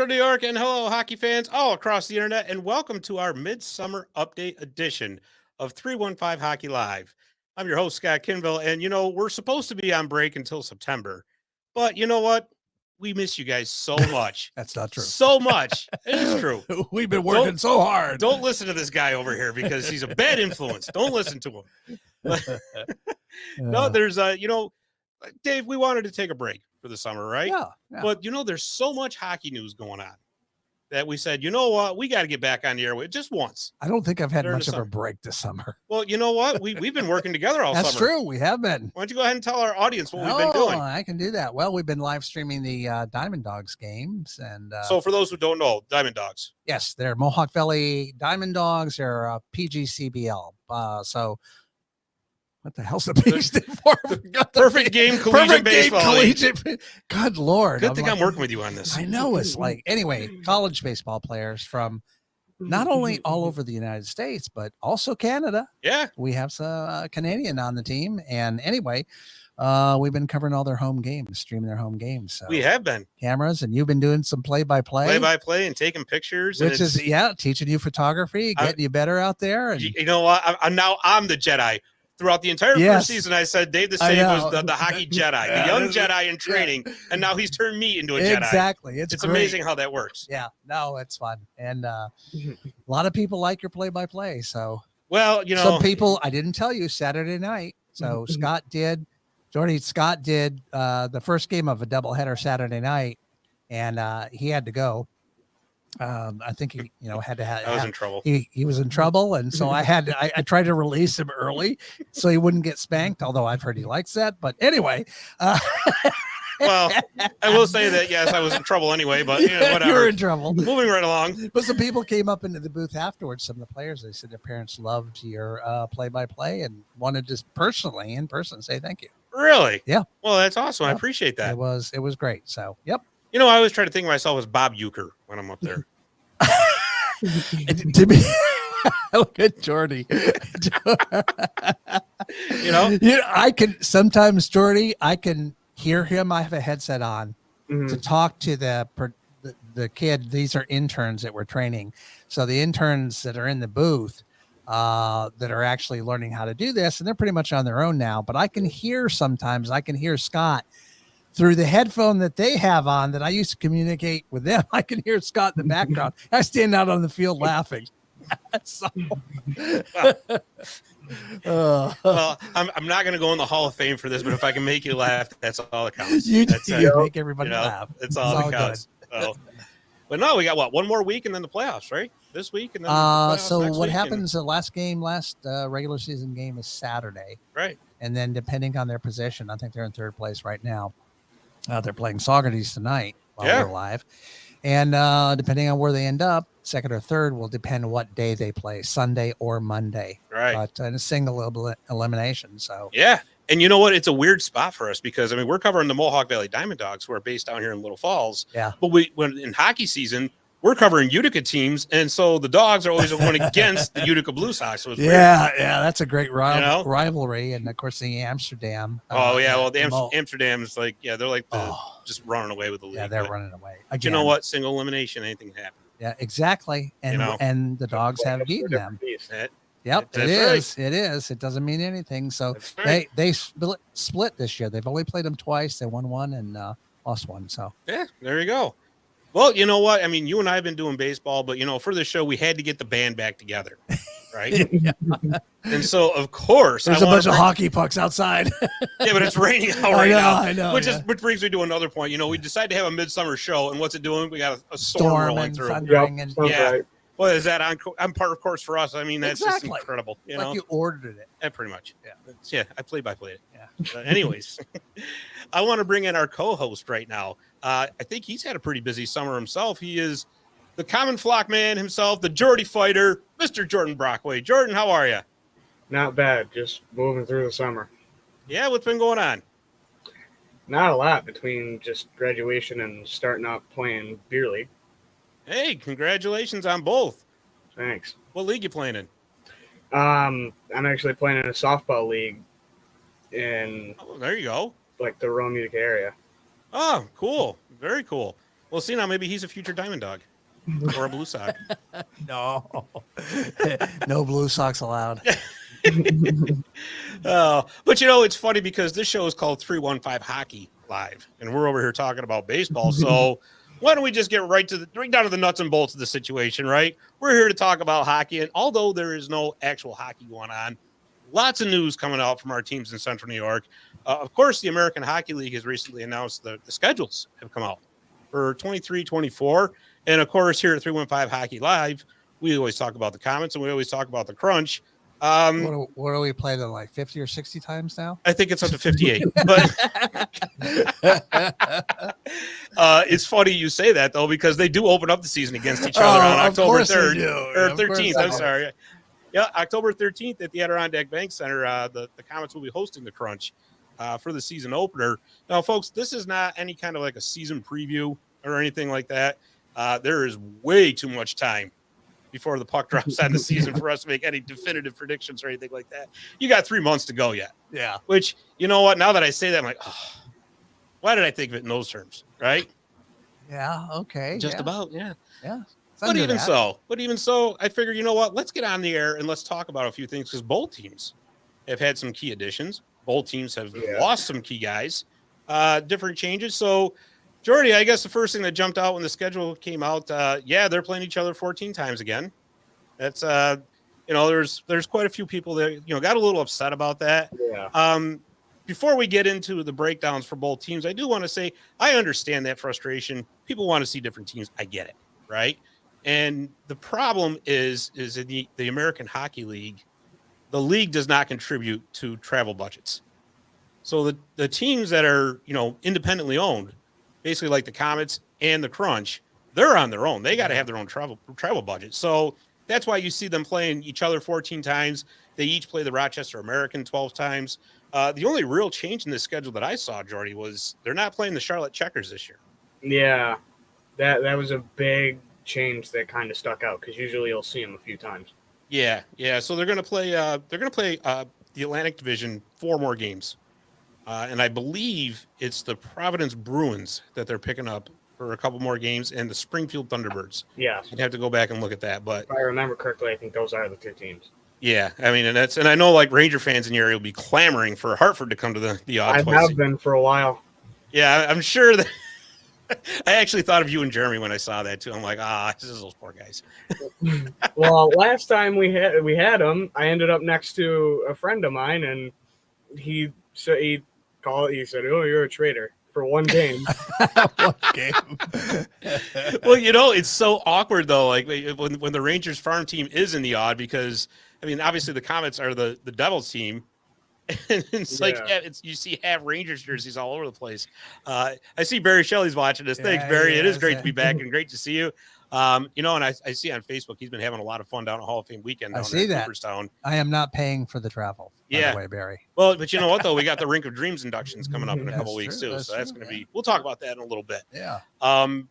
Hello, New York, and hello, hockey fans all across the internet, and welcome to our Midsummer Update edition of 315 Hockey Live. I'm your host, Scott Kinville, and we're supposed to be on break until September, but you know what? We miss you guys so much. That's not true. So much. It is true. We've been working so hard. Don't listen to this guy over here because he's a bad influence. Don't listen to him. No, there's Dave, we wanted to take a break for the summer, right? Yeah. But there's so much hockey news going on that we said, you know what, we got to get back on the air with just once. I don't think I've had much of a break this summer. Well, you know what? We've been working together all That's summer. That's true. We have been. Why don't you go ahead and tell our audience what we've been doing? I can do that. Well, we've been live streaming the Diamond Dogs games. And so for those who don't know, Diamond Dogs. Yes, they're Mohawk Valley Diamond Dogs. They're PGCBL. So what the hell's the P stand for? Perfect game collegiate baseball. Good Lord. Good thing I'm working with you on this. I know. It's like, anyway, college baseball players from not only all over the United States, but also Canada. Yeah. We have some Canadian on the team. And anyway, we've been covering all their home games, streaming their home games. So we have been. Cameras, and you've been doing some play-by-play. Play-by-play and taking pictures. Which is, teaching you photography, getting you better out there. And you know what? I'm the Jedi. Throughout the entire first season, I said Dave the Save was the hockey Jedi, the young Jedi in training, and now he's turned me into a Jedi. Exactly. It's amazing how that works. Yeah, no, it's fun. And a lot of people like your play-by-play. So, well, some people, I didn't tell you, Saturday night. So Scott did the first game of a doubleheader Saturday night, and he had to go. I think he, had to have. I was in trouble. He was in trouble, and so I tried to release him early so he wouldn't get spanked. Although I've heard he likes that, but anyway. Well, I will say that yes, I was in trouble anyway, but whatever. You were in trouble. Moving right along. But some people came up into the booth afterwards. Some of the players, they said their parents loved your play-by-play and wanted to personally, in person, say thank you. Really? Yeah. Well, that's awesome. Yep. I appreciate that. It was great. So, yep. I always try to think of myself as Bob Uecker when I'm up there. To me, look at Jordy. I can sometimes, Jordy, I can hear him. I have a headset on to talk to the kid. These are interns that we're training. So the interns that are in the booth that are actually learning how to do this, and they're pretty much on their own now. But I can hear Scott through the headphone that they have on that I used to communicate with them. I can hear Scott in the background. I stand out on the field laughing. Well, I'm not going to go in the Hall of Fame for this, but if I can make you laugh, that's all that counts. You make everybody laugh. It's all that counts. But no, we got one more week and then the playoffs, right? This week and then so what happens? The last regular season game is Saturday, right? And then depending on their position, I think they're in third place right now. They're playing Saugerties tonight while we're live. And depending on where they end up, second or third will depend on what day they play, Sunday or Monday. Right. But in a single elimination. So yeah. And you know what? It's a weird spot for us because we're covering the Mohawk Valley Diamond Dogs, who are based down here in Little Falls. Yeah. But when in hockey season, we're covering Utica teams, and so the Dogs are always going against the Utica Blue Sox. So that's a great rivalry, and of course the Amsterdam. Amsterdam is like they're like just running away with the league. Yeah, they're running away. But you know what? Single elimination, anything can happen. Yeah, exactly. And and the Dogs have beaten them. Yep, it is. Right. It is. It doesn't mean anything. So they split this year. They've only played them twice. They won one and lost one. So yeah, there you go. Well, you know what? You and I have been doing baseball, but for the show, we had to get the band back together, right? And so, of course, there's a bunch of hockey pucks outside. Yeah, but it's raining out right now. I know. Which brings me to another point. We decided to have a midsummer show, and what's it doing? We got a storm rolling through. Thundering and right. Well, is that on part of course for us? That's just incredible. Like you ordered it. Yeah, pretty much. Yeah, I play-by-play it. Yeah. Anyways, I want to bring in our co-host right now. I think he's had a pretty busy summer himself. He is the common flock man himself, the Geordie fighter, Mr. Jordan Brockway. Jordan, how are you? Not bad. Just moving through the summer. Yeah, what's been going on? Not a lot between just graduation and starting out playing beer league. Hey, congratulations on both. Thanks. What league you playing in? I'm actually playing in a softball league in there you go. Like the Rome, Utica area. Oh, cool. Very cool. Well, see, now maybe he's a future Diamond Dog or a Blue Sock. No, no Blue Sox allowed. But it's funny because this show is called 315 Hockey Live, and we're over here talking about baseball. So why don't we just get right down to the nuts and bolts of the situation, right? We're here to talk about hockey, and although there is no actual hockey going on, lots of news coming out from our teams in Central New York. Of course, the American Hockey League has recently announced the schedules have come out for 23-24. And of course, here at 315 Hockey Live, we always talk about the Comets and we always talk about the Crunch. What do we play them, like 50 or 60 times now? I think it's up to 58. But it's funny you say that, though, because they do open up the season against each other on October 3rd or 13th. I'm sorry. Yeah, October 13th at the Adirondack Bank Center, the Comets will be hosting the Crunch for the season opener. Now, folks, this is not any kind of like a season preview or anything like that. There is way too much time before the puck drops on the season for us to make any definitive predictions or anything like that. You got 3 months to go yet. Yeah. Which, you know what? Now that I say that, I'm like, oh, why did I think of it in those terms? Right? Yeah. Okay. Just about. Yeah. Yeah. But even so, I figured, you know what? Let's get on the air and let's talk about a few things because both teams have had some key additions. Both teams have lost some key guys, different changes. So, Jordy, I guess the first thing that jumped out when the schedule came out, they're playing each other 14 times again. That's, there's quite a few people that, got a little upset about that. Yeah. Before we get into the breakdowns for both teams, I do want to say I understand that frustration. People want to see different teams. I get it, right? And the problem is in the American Hockey League, the league does not contribute to travel budgets. So the teams that are, independently owned, basically like the Comets and the Crunch, they're on their own. They got to have their own travel budget. So that's why you see them playing each other 14 times. They each play the Rochester American 12 times. The only real change in the schedule that I saw, Jordy, was they're not playing the Charlotte Checkers this year. Yeah, that was a big change that kind of stuck out because usually you'll see them a few times. Yeah. So they're going to play. The Atlantic Division 4 more games, and I believe it's the Providence Bruins that they're picking up for a couple more games, and the Springfield Thunderbirds. Yeah, I'd have to go back and look at that, but if I remember correctly, I think those are the two teams. Yeah, I mean, and I know like Ranger fans in the area will be clamoring for Hartford to come to the odd. I have been for a while. Yeah, I'm sure that. I actually thought of you and Jeremy when I saw that too. I'm like, this is those poor guys. Well, last time we had them, I ended up next to a friend of mine, and he said, "Oh, you're a traitor for one game." One game. Well, it's so awkward though. Like when the Rangers farm team is in the odd, because I mean, obviously the Comets are the Devils team. And it's you see half Rangers jerseys all over the place. I see Barry Shelley's watching this. Thanks, Barry. It is great to be back and great to see you. And I see on Facebook he's been having a lot of fun down at Hall of Fame weekend. Down I see that. Cooperstown. I am not paying for the travel. By the way, Barry. Well, but you know what though, we got the Rink of Dreams inductions coming up in a couple weeks too. That's so that's true, going to be. We'll talk about that in a little bit. Yeah.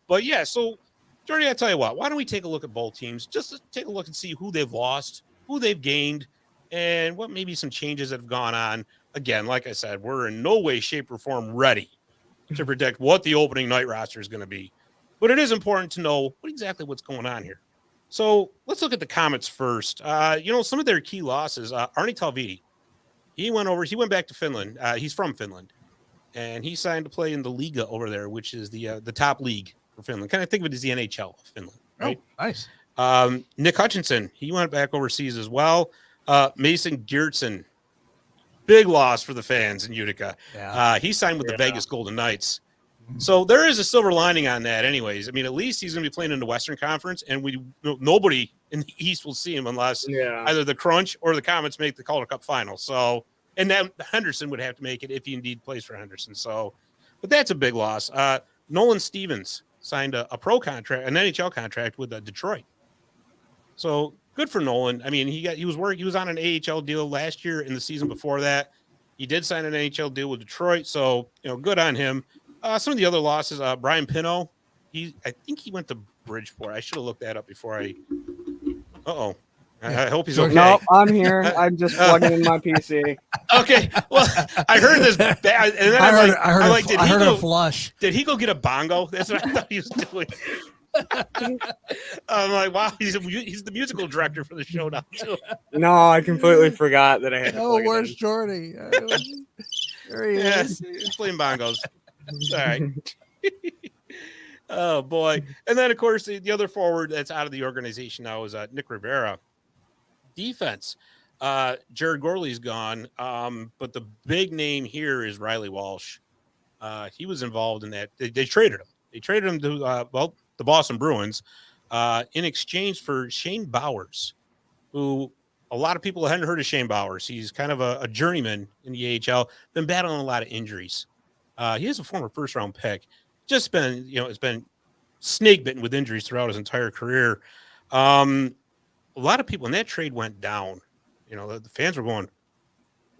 But yeah. So, Jordy, I tell you what. Why don't we take a look at both teams just to take a look and see who they've lost, who they've gained, and what maybe some changes that have gone on. Again, like I said, we're in no way, shape, or form ready to predict what the opening night roster is going to be. But it is important to know what's going on here. So let's look at the Comets first. Some of their key losses, Arni Talviti, he went back to Finland. He's from Finland. And he signed to play in the Liga over there, which is the top league for Finland. Kind of think of it as the NHL of Finland, right? Oh, nice. Nick Hutchinson, he went back overseas as well. Mason Geertsen, big loss for the fans in Utica. Yeah. He signed with the Vegas Golden Knights. So there is a silver lining on that anyways. I mean, at least he's going to be playing in the Western Conference, and nobody in the East will see him unless either the Crunch or the Comets make the Calder Cup final. So, and then Henderson would have to make it if he indeed plays for Henderson. So, but that's a big loss. Nolan Stevens signed a pro contract, an NHL contract with Detroit. So good for Nolan. I mean, he was on an AHL deal last year and the season before that. He did sign an NHL deal with Detroit, so good on him. Some of the other losses, Brian Pino, I think he went to Bridgeport. I should have looked that up before I. I hope he's George- okay. No, I'm here. I'm just plugging in my PC. Okay. Well, I heard this bad, and then I heard a flush. did he go get a bongo? That's what I thought he was doing. I'm like, wow, he's the musical director for the show now too. No, I completely forgot that I had to Oh, plug it where's in. Jordy? There he Yes, is. he's playing bongos. All right. Oh boy. And then of course the other forward that's out of the organization now is Nick Rivera. Defense. Jared Gorley's gone. But the big name here is Riley Walsh. He was involved in that. They traded him. They traded him to the Boston Bruins in exchange for Shane Bowers, who a lot of people hadn't heard of Shane Bowers. He's kind of a journeyman in the AHL, been battling a lot of injuries. He is a former first-round pick. Just been, it's been snake bitten with injuries throughout his entire career. A lot of people, when that trade went down, the fans were going,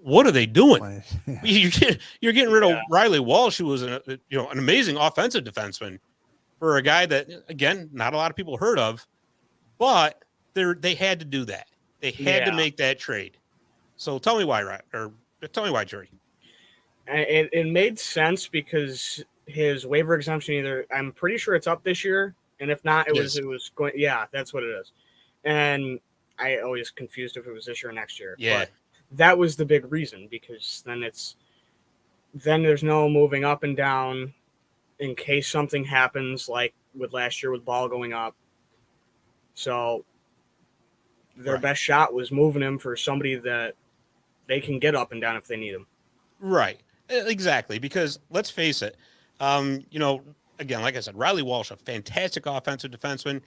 what are they doing? Yeah. You're getting rid of Riley Walsh, who was an amazing offensive defenseman, for a guy that, again, not a lot of people heard of, but they had to do that. They had to make that trade. So tell me why, Jerry. It made sense because his waiver exemption I'm pretty sure it's up this year, and if not, it was going. Yeah, that's what it is. And I always confused if it was this year or next year. Yeah, but that was the big reason, because then there's no moving up and down in case something happens, like with last year with Ball going up. So their best shot was moving him for somebody that they can get up and down if they need him. Right. Exactly. Because let's face it, again, like I said, Riley Walsh, a fantastic offensive defenseman.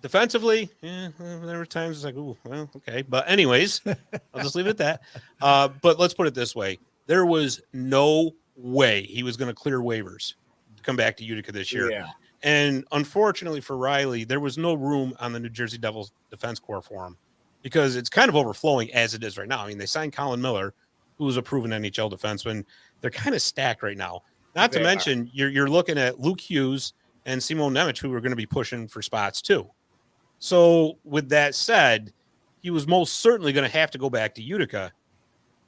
Defensively, there were times it's like, ooh, well, okay. But anyways, I'll just leave it at that. But let's put it this way. There was no way he was going to clear waivers to come back to Utica this year. Yeah. And unfortunately for Riley, there was no room on the New Jersey Devils defense corps for him, because it's kind of overflowing as it is right now. I mean, they signed Colin Miller, who was a proven NHL defenseman. They're kind of stacked right now. Not to mention, you're looking at Luke Hughes and Simon Nemec, who are going to be pushing for spots too. So with that said, he was most certainly going to have to go back to Utica.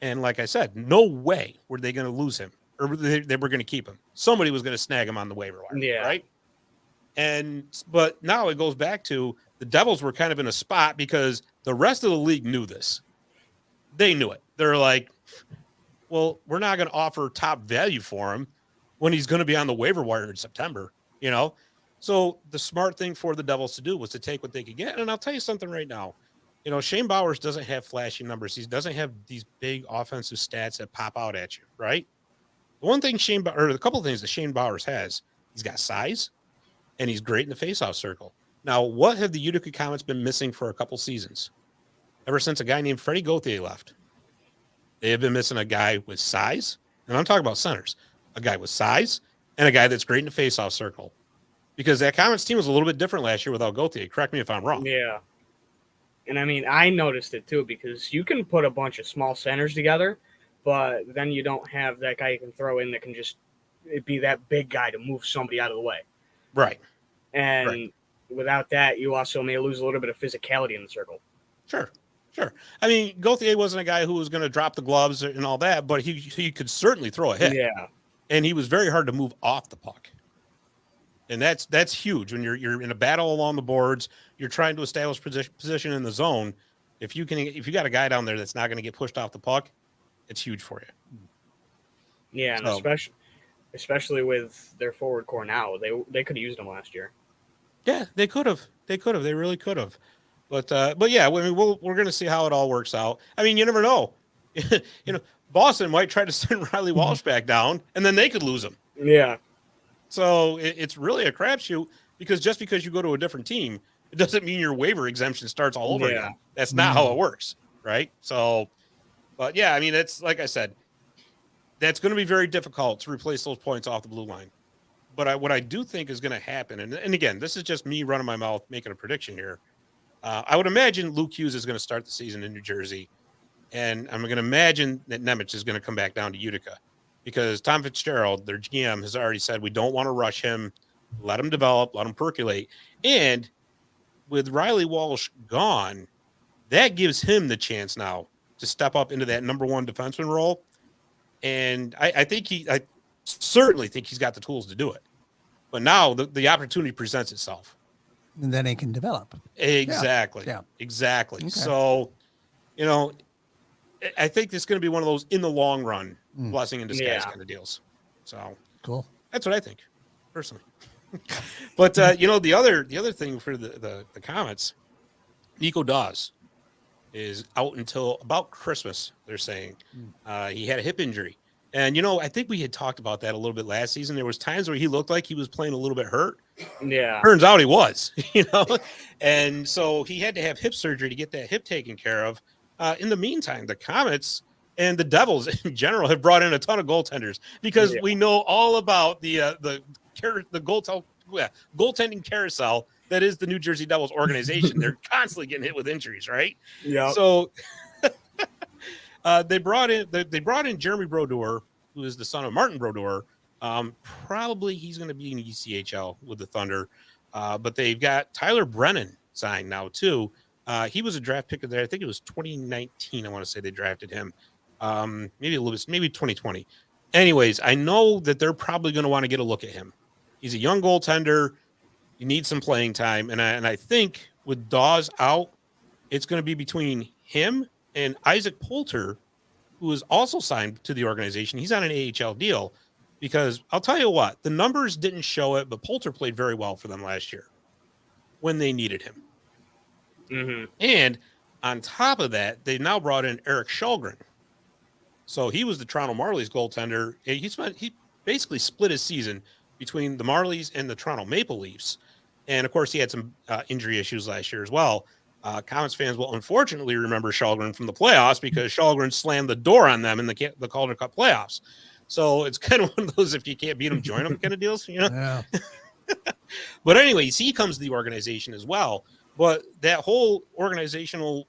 And like I said, no way were they going to lose him, or they were going to keep him. Somebody was going to snag him on the waiver wire, right? But now it goes back to the Devils were kind of in a spot because the rest of the league knew this. They knew it. They're like, well, we're not going to offer top value for him when he's going to be on the waiver wire in September, So the smart thing for the Devils to do was to take what they could get. And I'll tell you something right now. Shane Bowers doesn't have flashy numbers. He doesn't have these big offensive stats that pop out at you, right? The one thing the couple of things that Shane Bowers has, he's got size, and he's great in the faceoff circle. Now, what have the Utica Comets been missing for a couple seasons? Ever since a guy named Freddie Gauthier left, they have been missing a guy with size, and I'm talking about centers, a guy with size and a guy that's great in the faceoff circle. Because that Comets team was a little bit different last year without Gauthier. Correct me if I'm wrong. Yeah. And I mean, I noticed it too, because you can put a bunch of small centers together, but then you don't have that guy you can throw in that can just be that big guy to move somebody out of the way. Right. And without that, you also may lose a little bit of physicality in the circle. Sure. I mean, Gauthier wasn't a guy who was going to drop the gloves and all that, but he could certainly throw a hit. Yeah. And he was very hard to move off the puck. And that's huge when you're in a battle along the boards. You're trying to establish position in the zone. If you got a guy down there that's not going to get pushed off the puck, it's huge for you. Yeah, and especially with their forward core now, they could have used them last year. Yeah, they could have. They really could have. But yeah, I mean, we're going to see how it all works out. I mean, you never know. Boston might try to send Riley Walsh back down, and then they could lose him. Yeah. So it's really a crapshoot, because just because you go to a different team, it doesn't mean your waiver exemption starts all over again. That's not how it works, right? So, but yeah, I mean, it's like I said, that's going to be very difficult to replace those points off the blue line. But what I do think is going to happen, and again, this is just me running my mouth making a prediction here. I would imagine Luke Hughes is going to start the season in New Jersey, and I'm going to imagine that Nemec is going to come back down to Utica, because Tom Fitzgerald, their GM, has already said we don't want to rush him, let him develop, let him percolate. And with Riley Walsh gone, that gives him the chance now to step up into that number one defenseman role. And I certainly think he's got the tools to do it. But now the opportunity presents itself. And then he can develop. Exactly. Yeah. Exactly. Okay. So, I think this is going to be one of those in the long run blessing in disguise kind of deals. So cool. That's what I think, personally. But the other thing for the Comets, Nico Dawes is out until about Christmas. They're saying he had a hip injury, and I think we had talked about that a little bit last season. There was times where he looked like he was playing a little bit hurt. Yeah, turns out he was, and so he had to have hip surgery to get that hip taken care of. In the meantime, the Comets and the Devils in general have brought in a ton of goaltenders because we know all about the goaltending carousel that is the New Jersey Devils organization. They're constantly getting hit with injuries, right? Yeah. So they brought in Jeremy Brodeur, who is the son of Martin Brodeur. Probably he's going to be in ECHL with the Thunder, but they've got Tyler Brennan signed now too. He was a draft pick of there. I think it was 2019. I want to say they drafted him. Maybe a little bit, maybe 2020. Anyways, I know that they're probably going to want to get a look at him. He's a young goaltender. You need some playing time. And I think with Dawes out, it's going to be between him and Isaac Poulter, who is also signed to the organization. He's on an AHL deal because I'll tell you what, the numbers didn't show it, but Poulter played very well for them last year when they needed him. Mm-hmm. And on top of that, they now brought in Eric Shalgren. So he was the Toronto Marlies goaltender. He basically split his season between the Marlies and the Toronto Maple Leafs. And of course, he had some injury issues last year as well. Comets fans will unfortunately remember Shalgren from the playoffs because Shalgren slammed the door on them in the Calder Cup playoffs. So it's kind of one of those, if you can't beat them, join them kind of deals, Yeah. But anyways, he comes to the organization as well. But that whole organizational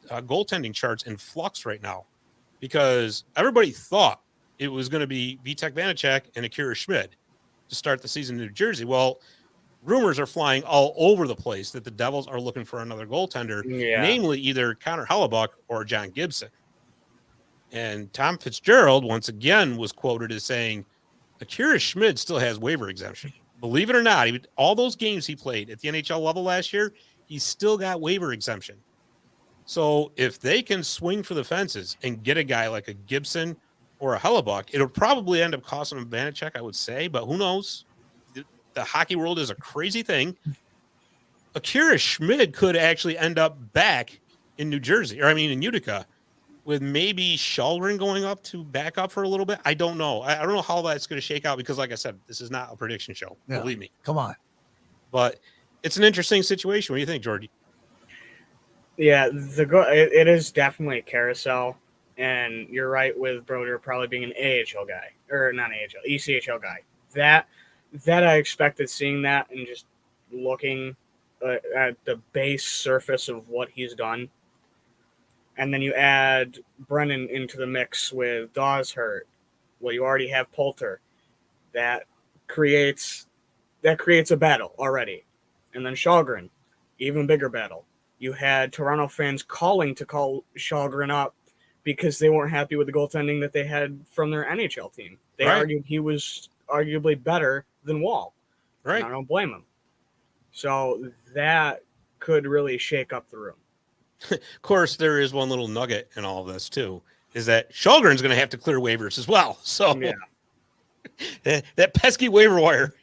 goaltending chart's in flux right now because everybody thought it was going to be Vitek Vanacek and Akira Schmid to start the season in New Jersey. Well, rumors are flying all over the place that the Devils are looking for another goaltender, namely either Connor Hellebuck or John Gibson. And Tom Fitzgerald, once again, was quoted as saying, Akira Schmid still has waiver exemption. Believe it or not, all those games he played at the NHL level last year, he's still got waiver exemption. So if they can swing for the fences and get a guy like a Gibson or a Hellebuck, it'll probably end up costing him Vanacek, I would say, but who knows? The hockey world is a crazy thing. Akira Schmid could actually end up back in New Jersey, in Utica, with maybe Shalgren going up to back up for a little bit. I don't know. I don't know how that's going to shake out because, like I said, this is not a prediction show. Yeah. Believe me. Come on. But it's an interesting situation. What do you think, Jordy? Yeah, it is definitely a carousel, and you're right with Brodeur probably being an AHL guy or not AHL, ECHL guy. That I expected seeing that and just looking at the base surface of what he's done, and then you add Brennan into the mix with Dawes hurt. Well, you already have Poulter. That creates a battle already, and then Shalgren, even bigger battle. You had Toronto fans calling to call Shalgren up because they weren't happy with the goaltending that they had from their NHL team. They argued he was arguably better than Wall. Right. And I don't blame him. So that could really shake up the room. Of course, there is one little nugget in all of this, too, is that Shalgren's going to have to clear waivers as well. So that pesky waiver wire.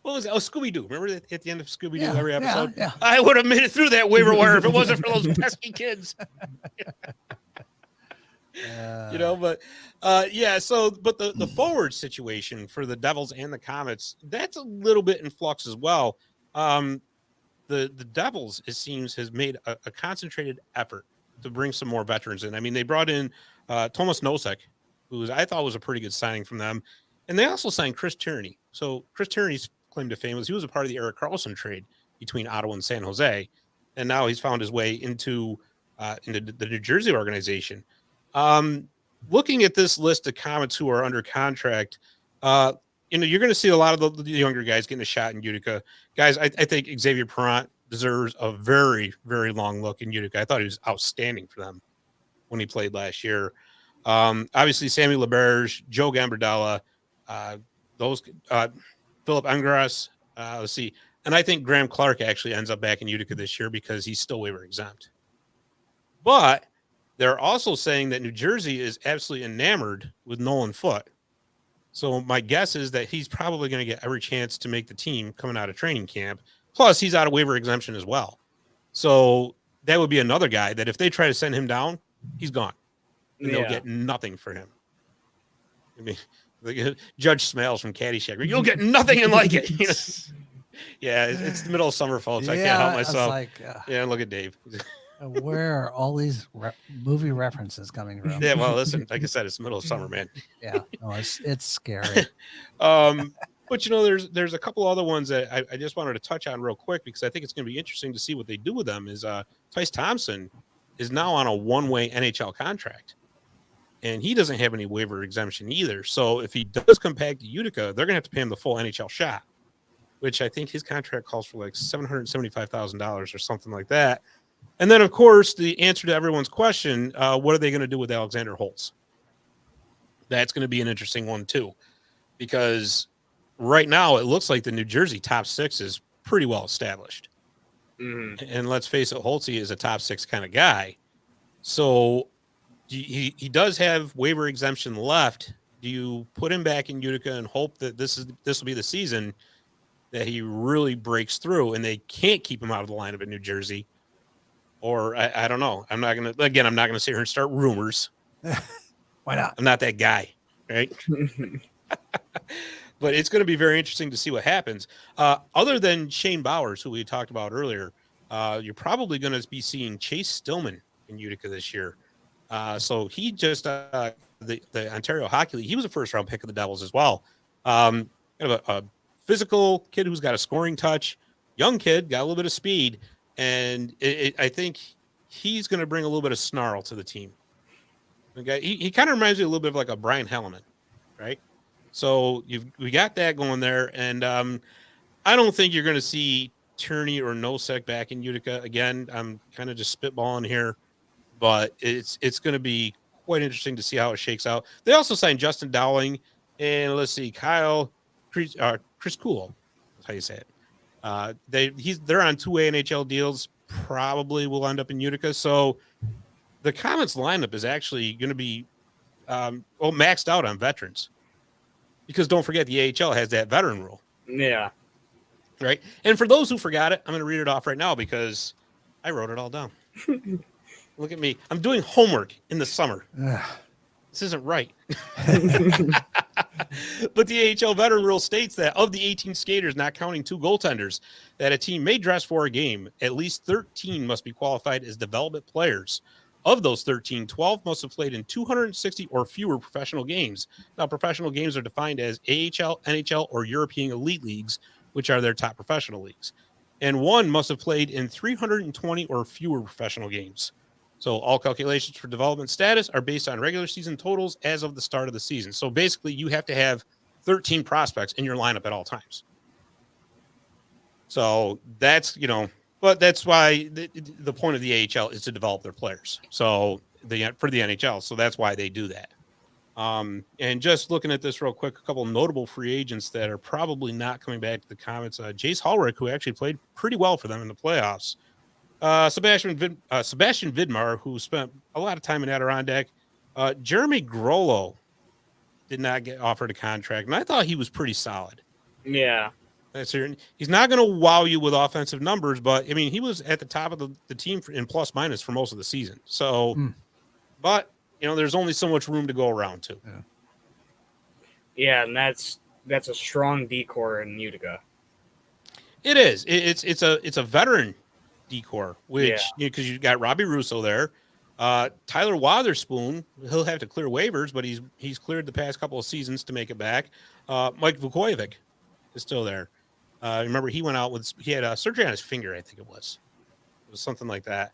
What was it? Oh, Scooby-Doo. Remember at the end of Scooby-Doo every episode? Yeah. I would have made it through that waiver wire if it wasn't for those pesky kids. But the forward situation for the Devils and the Comets, that's a little bit in flux as well. The Devils, it seems, has made a concentrated effort to bring some more veterans in. I mean, they brought in Tomas Nosek, who I thought was a pretty good signing from them. And they also signed Chris Tierney. So Chris Tierney's claim to fame was he was a part of the Erik Karlsson trade between Ottawa and San Jose. And now he's found his way into the New Jersey organization. Looking at this list of Comets who are under contract, you're going to see a lot of the younger guys getting a shot in Utica. Guys, I think Xavier Perrant deserves a very, very long look in Utica. I thought he was outstanding for them when he played last year. Obviously, Sammy LaBerge, Joe Gambardella, Philip Engras, let's see. And I think Graham Clark actually ends up back in Utica this year because he's still waiver exempt. But they're also saying that New Jersey is absolutely enamored with Nolan Foote. So my guess is that he's probably going to get every chance to make the team coming out of training camp. Plus, he's out of waiver exemption as well. So that would be another guy that if they try to send him down, he's gone. And they'll get nothing for him. I mean, Judge Smales from Caddyshack. You'll get nothing and like it. Yeah, it's the middle of summer, folks. I can't help myself. Yeah, look at Dave. Where are all these movie references coming from? Yeah, well, listen, like I said, it's the middle of summer, man. Yeah, no, it's scary. But there's a couple other ones that I just wanted to touch on real quick because I think it's going to be interesting to see what they do with them. Is Tice Thompson is now on a one-way NHL contract, and he doesn't have any waiver exemption either. So if he does come back to Utica, they're going to have to pay him the full NHL shot, which I think his contract calls for like $775,000 or something like that. And then, of course, the answer to everyone's question, what are they going to do with Alexander Holtz? That's going to be an interesting one, too, because right now it looks like the New Jersey top six is pretty well established. Mm-hmm. And let's face it, Holtz is a top six kind of guy. So he does have waiver exemption left. Do you put him back in Utica and hope that this will be the season that he really breaks through and they can't keep him out of the lineup in New Jersey? Or I don't know. I'm not going to sit here and start rumors. Why not? I'm not that guy, right? But it's going to be very interesting to see what happens. Other than Shane Bowers, who we talked about earlier, you're probably going to be seeing Chase Stillman in Utica this year. So he just the Ontario Hockey League. He was a first-round pick of the Devils as well. Kind of a physical kid who's got a scoring touch, young kid, got a little bit of speed. And I think he's going to bring a little bit of snarl to the team. Okay, he kind of reminds me a little bit of like a Brian Helleman, right? So we got that going there, and I don't think you're going to see Tierney or Nosek back in Utica again. I'm kind of just spitballing here, but it's going to be quite interesting to see how it shakes out. They also signed Justin Dowling, and let's see, Chris Cool. That's how you say it. They're on 2A NHL deals. Probably will end up in Utica. So the Comets lineup is actually going to be maxed out on veterans because don't forget the AHL has that veteran rule. Yeah. Right. And for those who forgot it, I'm going to read it off right now because I wrote it all down. Look at me. I'm doing homework in the summer. This isn't right. But the AHL veteran rule states that of the 18 skaters, not counting 2 goaltenders, that a team may dress for a game, at least 13 must be qualified as development players. Of those 13, 12 must have played in 260 or fewer professional games. Now, professional games are defined as AHL, NHL, or European elite leagues, which are their top professional leagues. And 1 must have played in 320 or fewer professional games. So all calculations for development status are based on regular season totals as of the start of the season. So basically you have to have 13 prospects in your lineup at all times. So that's, but that's why the point of the AHL is to develop their players. So for the NHL. So that's why they do that. And just looking at this real quick, a couple of notable free agents that are probably not coming back to the Comets. Jace Hallrick, who actually played pretty well for them in the playoffs. Sebastian Vidmar, who spent a lot of time in Adirondack. Jeremy Grollo did not get offered a contract, and I thought he was pretty solid. Yeah. He's not going to wow you with offensive numbers, but, I mean, he was at the top of the team in plus-minus for most of the season. So, but, there's only so much room to go around, too. Yeah, and that's a strong decor in Utica. It is. It's a veteran decor, which because you've got Robbie Russo there, Tyler Wotherspoon. He'll have to clear waivers, but he's cleared the past couple of seasons to make it back. Mike Vukovic is still there. Remember he went out he had a surgery on his finger, I think it was something like that.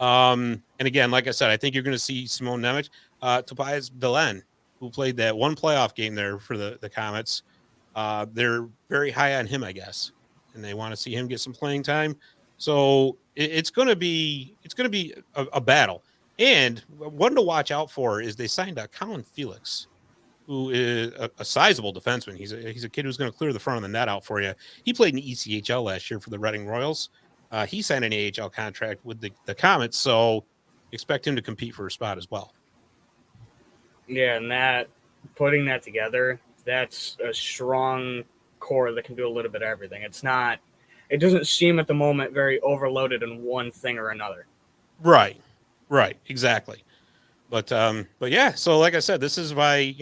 And again, like I said, I think you're going to see Simone Nemec, Tobias Delan, who played that one playoff game there for the Comets. they're very high on him, I guess, and they want to see him get some playing time. So it's going to be a battle. And one to watch out for is they signed Colin Felix, who is a sizable defenseman. He's a kid who's going to clear the front of the net out for you. He played in the ECHL last year for the Reading Royals. He signed an AHL contract with the Comets, so expect him to compete for a spot as well. Yeah, and putting that together, that's a strong core that can do a little bit of everything. It doesn't seem at the moment very overloaded in one thing or another. Right, exactly. But yeah, so like I said, this is why,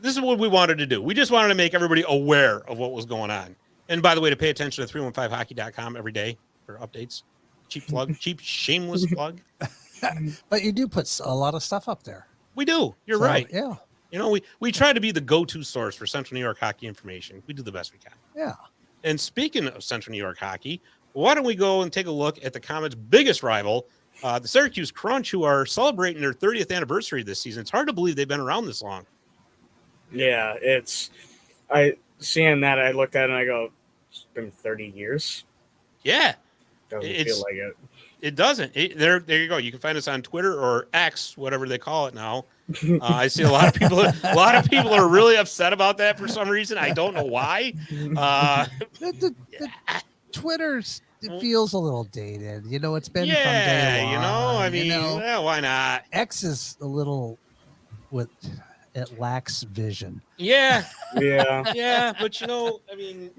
this is what we wanted to do. We just wanted to make everybody aware of what was going on. And by the way, to pay attention to 315hockey.com every day for updates. Cheap plug, cheap, shameless plug. But you do put a lot of stuff up there. We do. You're right. Yeah. We try to be the go-to source for Central New York hockey information. We do the best we can. Yeah. And speaking of Central New York hockey, why don't we go and take a look at the Comets' biggest rival, the Syracuse Crunch, who are celebrating their 30th anniversary this season. It's hard to believe they've been around this long. Yeah, seeing that, I looked at it and I go, it's been 30 years. Yeah. Doesn't feel like it. It doesn't. There you go. You can find us on Twitter or X, whatever they call it now. I see a lot of people. A lot of people are really upset about that for some reason. I don't know why. The Twitter's feels a little dated. It's been from day one. I mean, why not? X is a little it lacks vision. Yeah. Yeah. But I mean,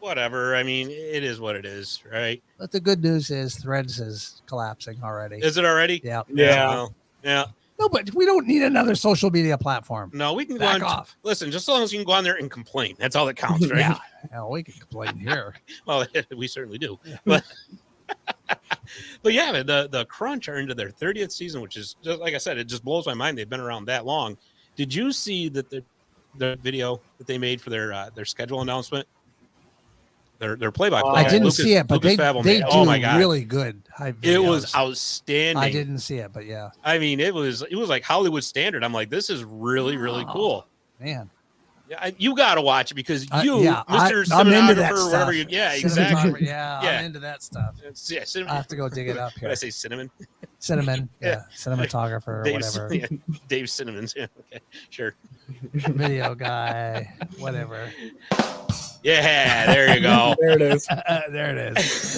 whatever. I mean, it is what it is, right? But the good news is Threads is collapsing already. Is it already? Yeah. Well, yeah. No, but we don't need another social media platform. No, we can Back go on. off. Listen, just as long as you can go on there and complain, that's all that counts, right? Yeah. Hell, we can complain here. Well, we certainly do. But yeah, the Crunch are into their 30th season, which is just like I said, it just blows my mind. They've been around that long. Did you see that the video that they made for their schedule announcement? Their play-by-play. I didn't see it, but they do oh my God. really good. It was outstanding. I didn't see it, but yeah. I mean, it was like Hollywood standard. I'm like, this is really, really cool. Man. Yeah, you got to watch it because I'm Mr. into that Cinematographer, or stuff. whatever you, exactly. Yeah, I'm into that stuff. I have to go dig it up here. Did I say cinnamon? Cinnamon, yeah. Cinematographer or whatever. Yeah, Dave Cinnamons. Yeah, okay, sure. Video guy, whatever. Yeah, there you go. There it is. There it is.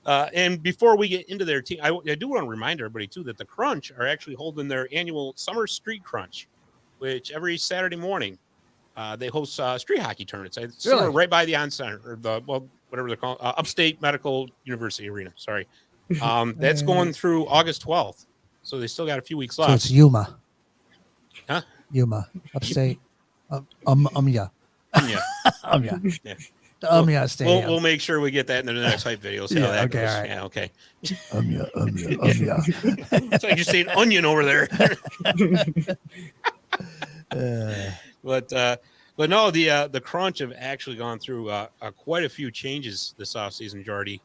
And before we get into their team, I do want to remind everybody, too, that the Crunch are actually holding their annual Summer Street Crunch, which every Saturday morning they host street hockey tournaments. It's really? right by the on-center, or whatever they're called, Upstate Medical University Arena. Sorry. That's going through August 12th. So they still got a few weeks left. So it's Yuma. Huh? Yuma. Upstate. Yeah. Yeah. Yeah. Stadium. We'll make sure we get that in the next hype video. See how that goes. All right. Yeah, okay. Yeah. It's like you're saying onion over there. But no, the Crunch have actually gone through quite a few changes this offseason, Jordy.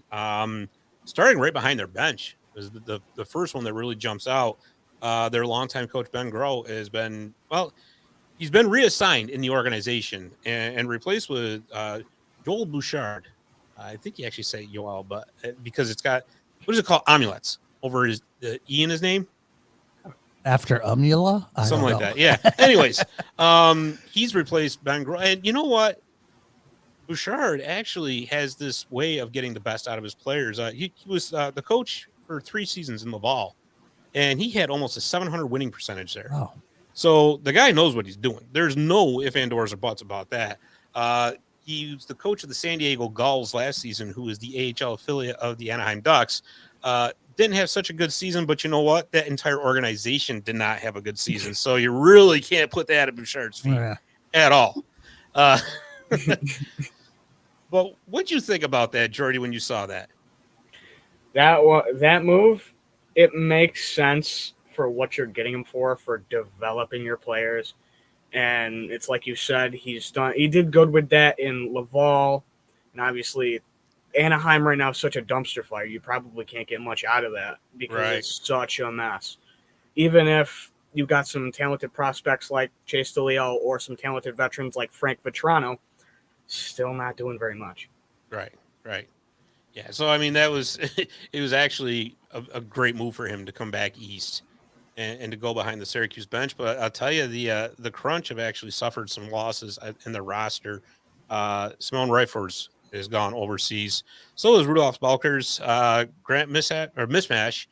Starting right behind their bench is the first one that really jumps out. Their longtime coach Ben Groh he's been reassigned in the organization and replaced with Joel Bouchard. I think he actually said Yoel, but because it's got, what is it called? Amulets over the E in his name. After Umula? Something like that. Yeah. Anyways, he's replaced Ben Groh. And you know what? Bouchard actually has this way of getting the best out of his players. He was the coach for 3 seasons in Laval, and he had almost a 700 winning percentage there. Oh. So the guy knows what he's doing. There's no ifs, ands, or buts about that. He was the coach of the San Diego Gulls last season, who is the AHL affiliate of the Anaheim Ducks. Didn't have such a good season, but you know what? That entire organization did not have a good season. So you really can't put that at Bouchard's feet at all. But what'd you think about that, Jordy, when you saw that? That move, it makes sense for what you're getting him for developing your players. And it's like you said, he did good with that in Laval. And obviously, Anaheim right now is such a dumpster fire. You probably can't get much out of that because it's such a mess. Even if you've got some talented prospects like Chase DeLeo or some talented veterans like Frank Vetrano, still not doing very much. Right. Yeah. So, I mean, that was, it was actually a great move for him to come back east and to go behind the Syracuse bench. But I'll tell you, the Crunch have actually suffered some losses in the roster. Simone Reifers has gone overseas. So is Rudolph Balkers, Grant Mismash.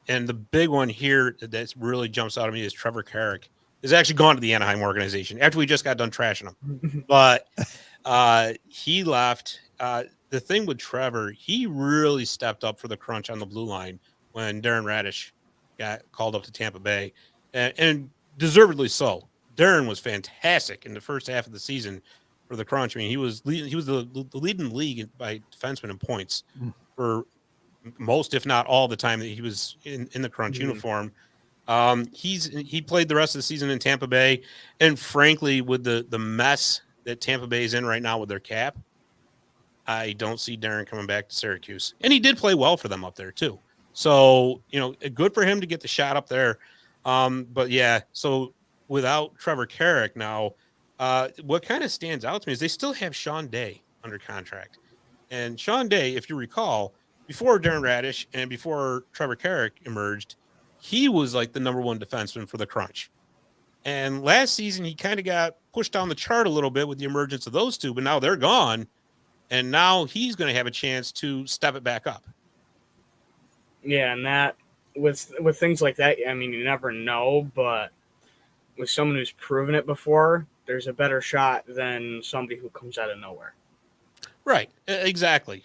And the big one here that really jumps out at me is Trevor Carrick has actually gone to the Anaheim organization after we just got done trashing him. But he left. The thing with Trevor, he really stepped up for the Crunch on the blue line when Darren Radish got called up to Tampa Bay, and deservedly so. Darren was fantastic in the first half of the season for the Crunch. I mean, he was the leading league by defenseman in points for most, if not all, the time that he was in the Crunch uniform. He played the rest of the season in Tampa Bay, and frankly, with the mess that Tampa Bay is in right now with their cap, I don't see Darren coming back to Syracuse. And he did play well for them up there too. So, good for him to get the shot up there. But yeah, so without Trevor Carrick now, what kind of stands out to me is they still have Sean Day under contract. And Sean Day, if you recall, before Darren Radish and before Trevor Carrick emerged, he was like the number one defenseman for the Crunch. And last season, he kind of got pushed down the chart a little bit with the emergence of those two, but now they're gone. And now he's going to have a chance to step it back up. Yeah, and that with things like that, I mean, you never know, but with someone who's proven it before, there's a better shot than somebody who comes out of nowhere. Right. Exactly.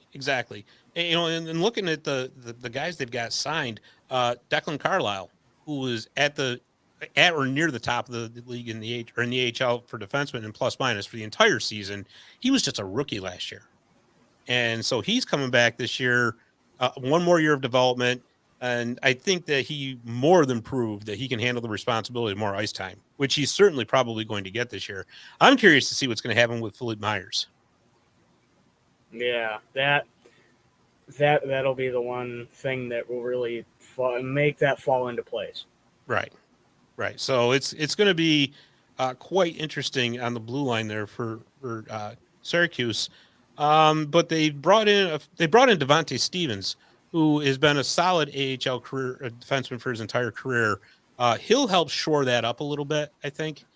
And, and looking at the guys they've got signed, Declan Carlisle, who was at or near the top of the league in the AHL for defensemen and plus minus for the entire season, he was just a rookie last year. And so he's coming back this year, one more year of development. And I think that he more than proved that he can handle the responsibility of more ice time, which he's certainly probably going to get this year. I'm curious to see what's going to happen with Philippe Myers. Yeah, that'll be the one thing that will really make that fall into place. Right. So it's going to be quite interesting on the blue line there for Syracuse. But they brought in Devontae Stevens, who has been a solid AHL career defenseman for his entire career. He'll help shore that up a little bit, I think.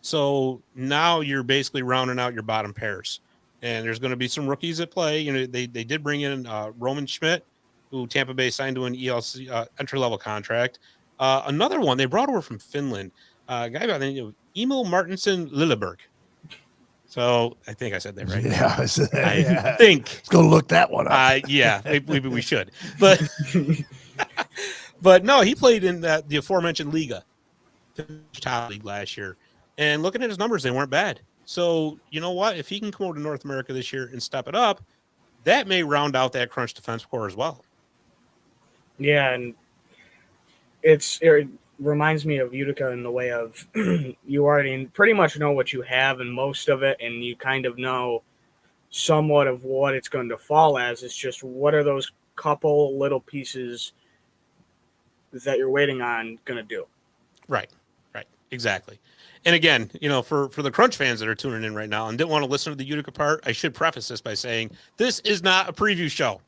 So now you're basically rounding out your bottom pairs, and there's going to be some rookies at play. They did bring in Roman Schmidt, who Tampa Bay signed to an ELC entry-level contract. Another one they brought over from Finland, a guy by the name of Emil Martinson Lilleberg. So I think I said that right. Yeah, I think. Let's go look that one up. Yeah, maybe we should. But but no, he played in the aforementioned Liga, top league last year. And looking at his numbers, they weren't bad. So you know what? If he can come over to North America this year and step it up, that may round out that Crunch defense core as well. Yeah, and it reminds me of Utica in the way of you already pretty much know what you have and most of it, and you kind of know somewhat of what it's going to fall as. It's just what are those couple little pieces that you're waiting on going to do? Right. Exactly. And again, for the Crunch fans that are tuning in right now and didn't want to listen to the Utica part, I should preface this by saying this is not a preview show.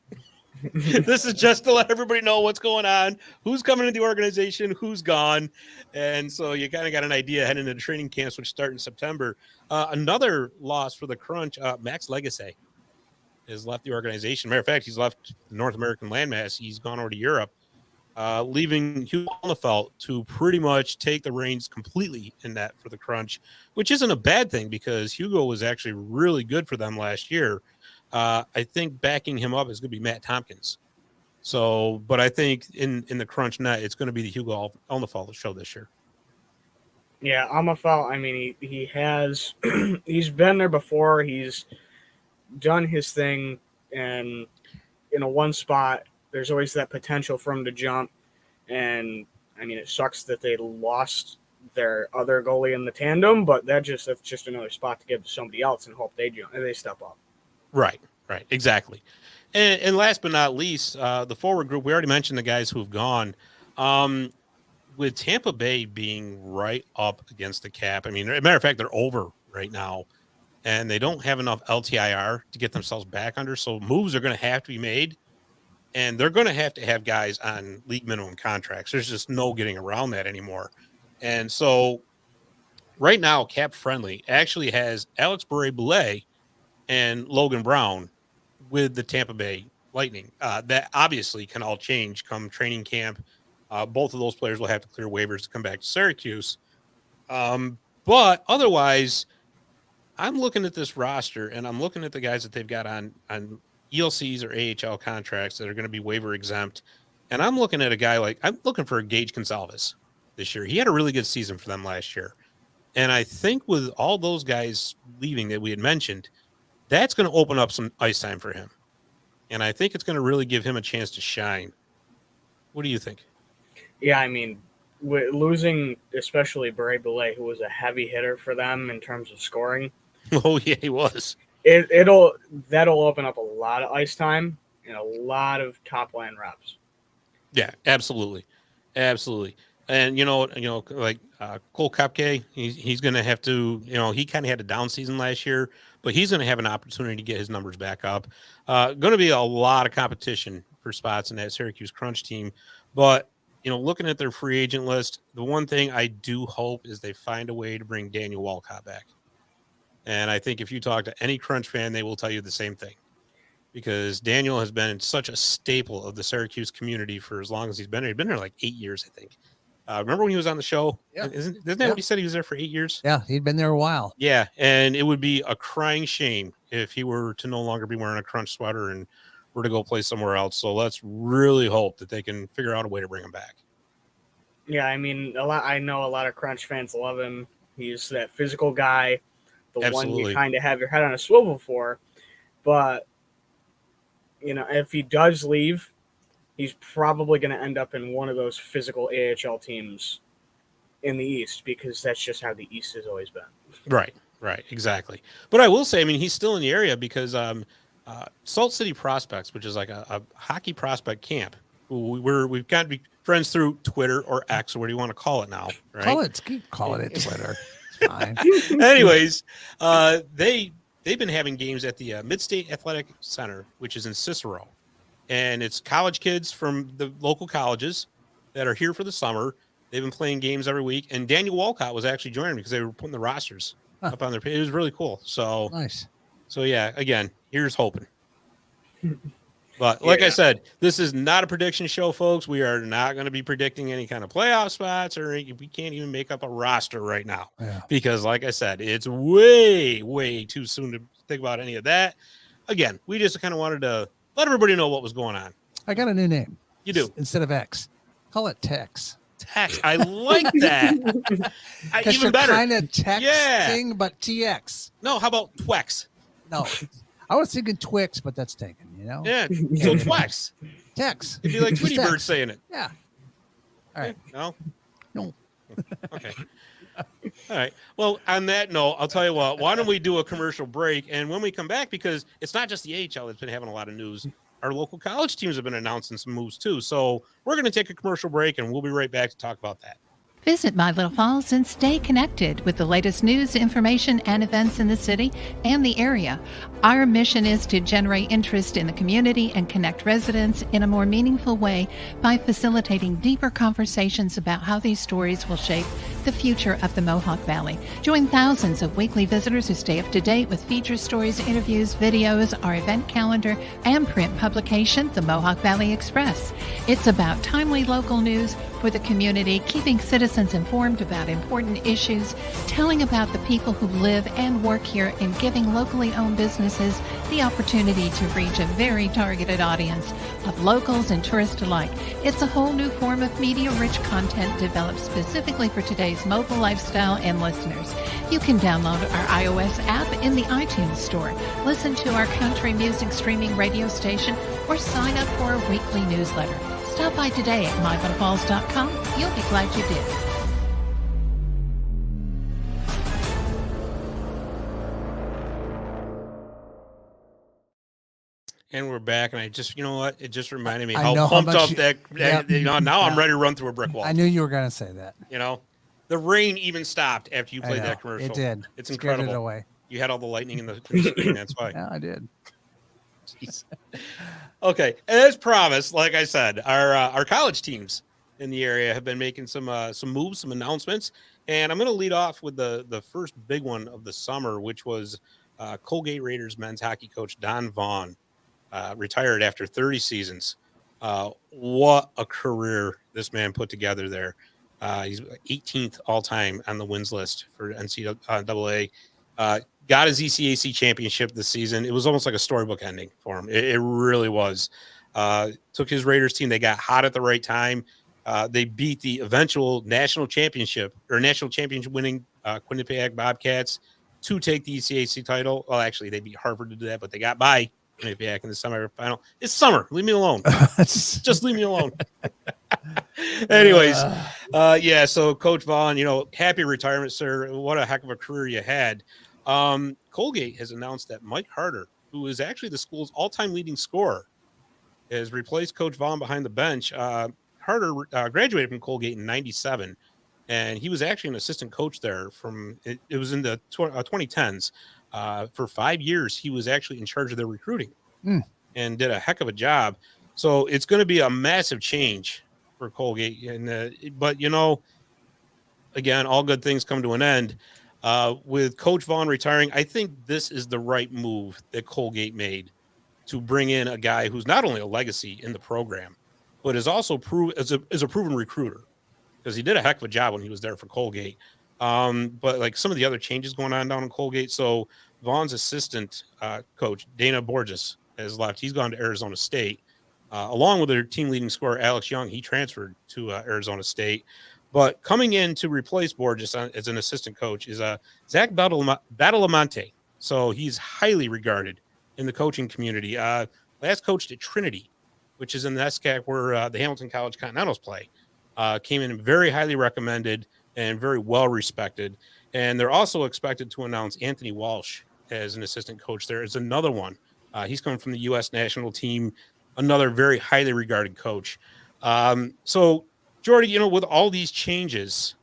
This is just to let everybody know what's going on, who's coming to the organization, who's gone. And so you kind of got an idea heading into training camps, which start in September. Another loss for the Crunch, Max Legacy has left the organization. Matter of fact, he's left the North American landmass. He's gone over to Europe, leaving Hugo Alnefelt to pretty much take the reins completely in that for the Crunch, which isn't a bad thing because Hugo was actually really good for them last year. I think backing him up is going to be Matt Tompkins. So, but I think in the Crunch net, it's going to be the Hugo Alnefelt show this year. Yeah, Alnefelt, I mean, he has he's been there before. He's done his thing, and in a one spot, there's always that potential for him to jump. And I mean, it sucks that they lost their other goalie in the tandem, but that's just another spot to give to somebody else and hope they step up. Right, exactly. And last but not least, the forward group, we already mentioned the guys who have gone. with Tampa Bay being right up against the cap, I mean, as a matter of fact, they're over right now, and they don't have enough LTIR to get themselves back under. So moves are going to have to be made, and they're going to have guys on league minimum contracts. There's just no getting around that anymore. And so right now, Cap Friendly actually has Alex Bure-Boulay and Logan Brown with the Tampa Bay Lightning. That obviously can all change come training camp. Both of those players will have to clear waivers to come back to Syracuse. But otherwise, I'm looking at this roster and I'm looking at the guys that they've got on ELCs or AHL contracts that are going to be waiver exempt. And I'm looking at a guy I'm looking for Gage Gonsalves this year. He had a really good season for them last year. And I think with all those guys leaving that we had mentioned, that's going to open up some ice time for him. And I think it's going to really give him a chance to shine. What do you think? Yeah, I mean, losing especially Bure-Boulay, who was a heavy hitter for them in terms of scoring. Oh, yeah, he was. That'll open up a lot of ice time and a lot of top line reps. Yeah, absolutely. Absolutely. And, like Cole Koepke, he's going to have to, he kind of had a down season last year, but he's going to have an opportunity to get his numbers back up. Going to be a lot of competition for spots in that Syracuse Crunch team. But, looking at their free agent list, the one thing I do hope is they find a way to bring Daniel Walcott back. And I think if you talk to any Crunch fan, they will tell you the same thing. Because Daniel has been such a staple of the Syracuse community for as long as he's been there. He's been there like 8 years, I think. Remember when he was on the show? Yeah. Isn't that what he said? He was there for 8 years? Yeah, he'd been there a while. Yeah, and it would be a crying shame if he were to no longer be wearing a Crunch sweater and were to go play somewhere else. So let's really hope that they can figure out a way to bring him back. Yeah, I mean, I know a lot of Crunch fans love him. He's that physical guy, the Absolutely. one you kind of have your head on a swivel for. But, if he does leave, he's probably going to end up in one of those physical AHL teams in the East because that's just how the East has always been. Right, exactly. But I will say, I mean, he's still in the area because Salt City Prospects, which is like a hockey prospect camp, we've got to be friends through Twitter or X, or what do you want to call it now? Right? Keep calling it Twitter. It's fine. Anyways, they've been having games at the Mid-State Athletic Center, which is in Cicero. And it's college kids from the local colleges that are here for the summer. They've been playing games every week. And Daniel Walcott was actually joining because they were putting the rosters up on their page. It was really cool. So nice. So, yeah, again, here's hoping. But like I said, this is not a prediction show, folks. We are not going to be predicting any kind of playoff spots, or we can't even make up a roster right now. Yeah. Because, like I said, it's way, way too soon to think about any of that. Again, we just kind of wanted to let everybody know what was going on. I got a new name. You do? Instead of X. Call it Tex. Tex. I like that. Even better. Kind of texting, but TX. No, how about Twex? No. I was thinking Twix, but that's taken, Yeah, so Twex. Tex. It'd be like Tweety Bird saying it. Yeah. All right. No? No. Okay. All right. Well, on that note, I'll tell you what, why don't we do a commercial break? And when we come back, because it's not just the AHL that's been having a lot of news, our local college teams have been announcing some moves too. So we're going to take a commercial break and we'll be right back to talk about that. Visit My Little Falls and stay connected with the latest news, information, and events in the city and the area. Our mission is to generate interest in the community and connect residents in a more meaningful way by facilitating deeper conversations about how these stories will shape the future of the Mohawk Valley. Join thousands of weekly visitors who stay up to date with feature stories, interviews, videos, our event calendar, and print publication, the Mohawk Valley Express. It's about timely local news for the community, keeping citizens informed about important issues, telling about the people who live and work here, and giving locally owned businesses the opportunity to reach a very targeted audience of locals and tourists alike. It's a whole new form of media-rich content developed specifically for today's mobile lifestyle and listeners. You can download our iOS app in the iTunes store, listen to our country music streaming radio station, or sign up for a weekly newsletter. Stop by today at mylittlefalls.com. You'll be glad you did. And we're back, and I just, you know what? It just reminded me I how know how pumped much up you- that, Yep. now I'm Yeah. ready to run through a brick wall. I knew you were going to say that. You know, the rain even stopped after you I played know. that commercial. It did. It's Scared incredible. it away. You had all the lightning in the screen. That's why. Yeah, I did. Jeez. Okay, as promised, like I said, our college teams in the area have been making some moves, some announcements, and I'm going to lead off with the first big one of the summer, which was Colgate Raiders men's hockey coach Don Vaughn retired after 30 seasons. What a career this man put together there. He's 18th all time on the wins list for NCAA. Got his ECAC championship this season. It was almost like a storybook ending for him. It really was. Took his Raiders team. They got hot at the right time. They beat the eventual national championship winning Quinnipiac Bobcats to take the ECAC title. Well, actually, they beat Harvard to do that, but they got by Quinnipiac in the semifinal. It's summer. Leave me alone. Just leave me alone. Anyways, yeah. So Coach Vaughn, happy retirement, sir. What a heck of a career you had. Colgate has announced that Mike Harder, who is actually the school's all-time leading scorer, has replaced Coach Vaughn behind the bench. Harder graduated from Colgate in '97, and he was actually an assistant coach there it was in the 2010s. For 5 years, he was actually in charge of their recruiting and did a heck of a job. So it's going to be a massive change for Colgate. But again, all good things come to an end. With Coach Vaughn retiring, I think this is the right move that Colgate made to bring in a guy who's not only a legacy in the program, but is also is a proven recruiter, because he did a heck of a job when he was there for Colgate. But like some of the other changes going on down in Colgate. So Vaughn's assistant coach, Dana Borges, has left. He's gone to Arizona State, along with their team leading scorer, Alex Young. He transferred to Arizona State. But coming in to replace Borges as an assistant coach is Zach Badalamante. So he's highly regarded in the coaching community. Last coached at Trinity, which is in the SCAC where the Hamilton College Continentals play. Came in very highly recommended and very well respected. And they're also expected to announce Anthony Walsh as an assistant coach there. Is another one. He's coming from the U.S. national team, another very highly regarded coach. So, Jordy, with all these changes,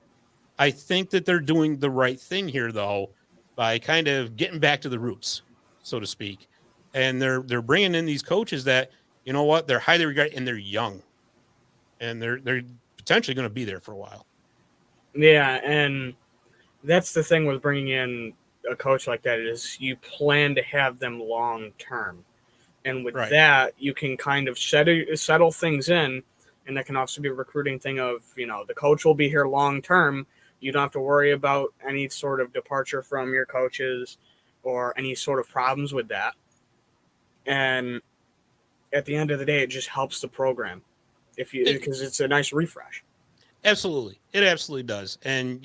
I think that they're doing the right thing here, though, by kind of getting back to the roots, so to speak. And they're bringing in these coaches that, they're highly regarded and they're young, and they're potentially going to be there for a while. Yeah, and that's the thing with bringing in a coach like that is you plan to have them long term. And with that, you can kind of settle things in. And that can also be a recruiting thing of, the coach will be here long term. You don't have to worry about any sort of departure from your coaches or any sort of problems with that. And at the end of the day, it just helps the program because it's a nice refresh. Absolutely. It absolutely does. And,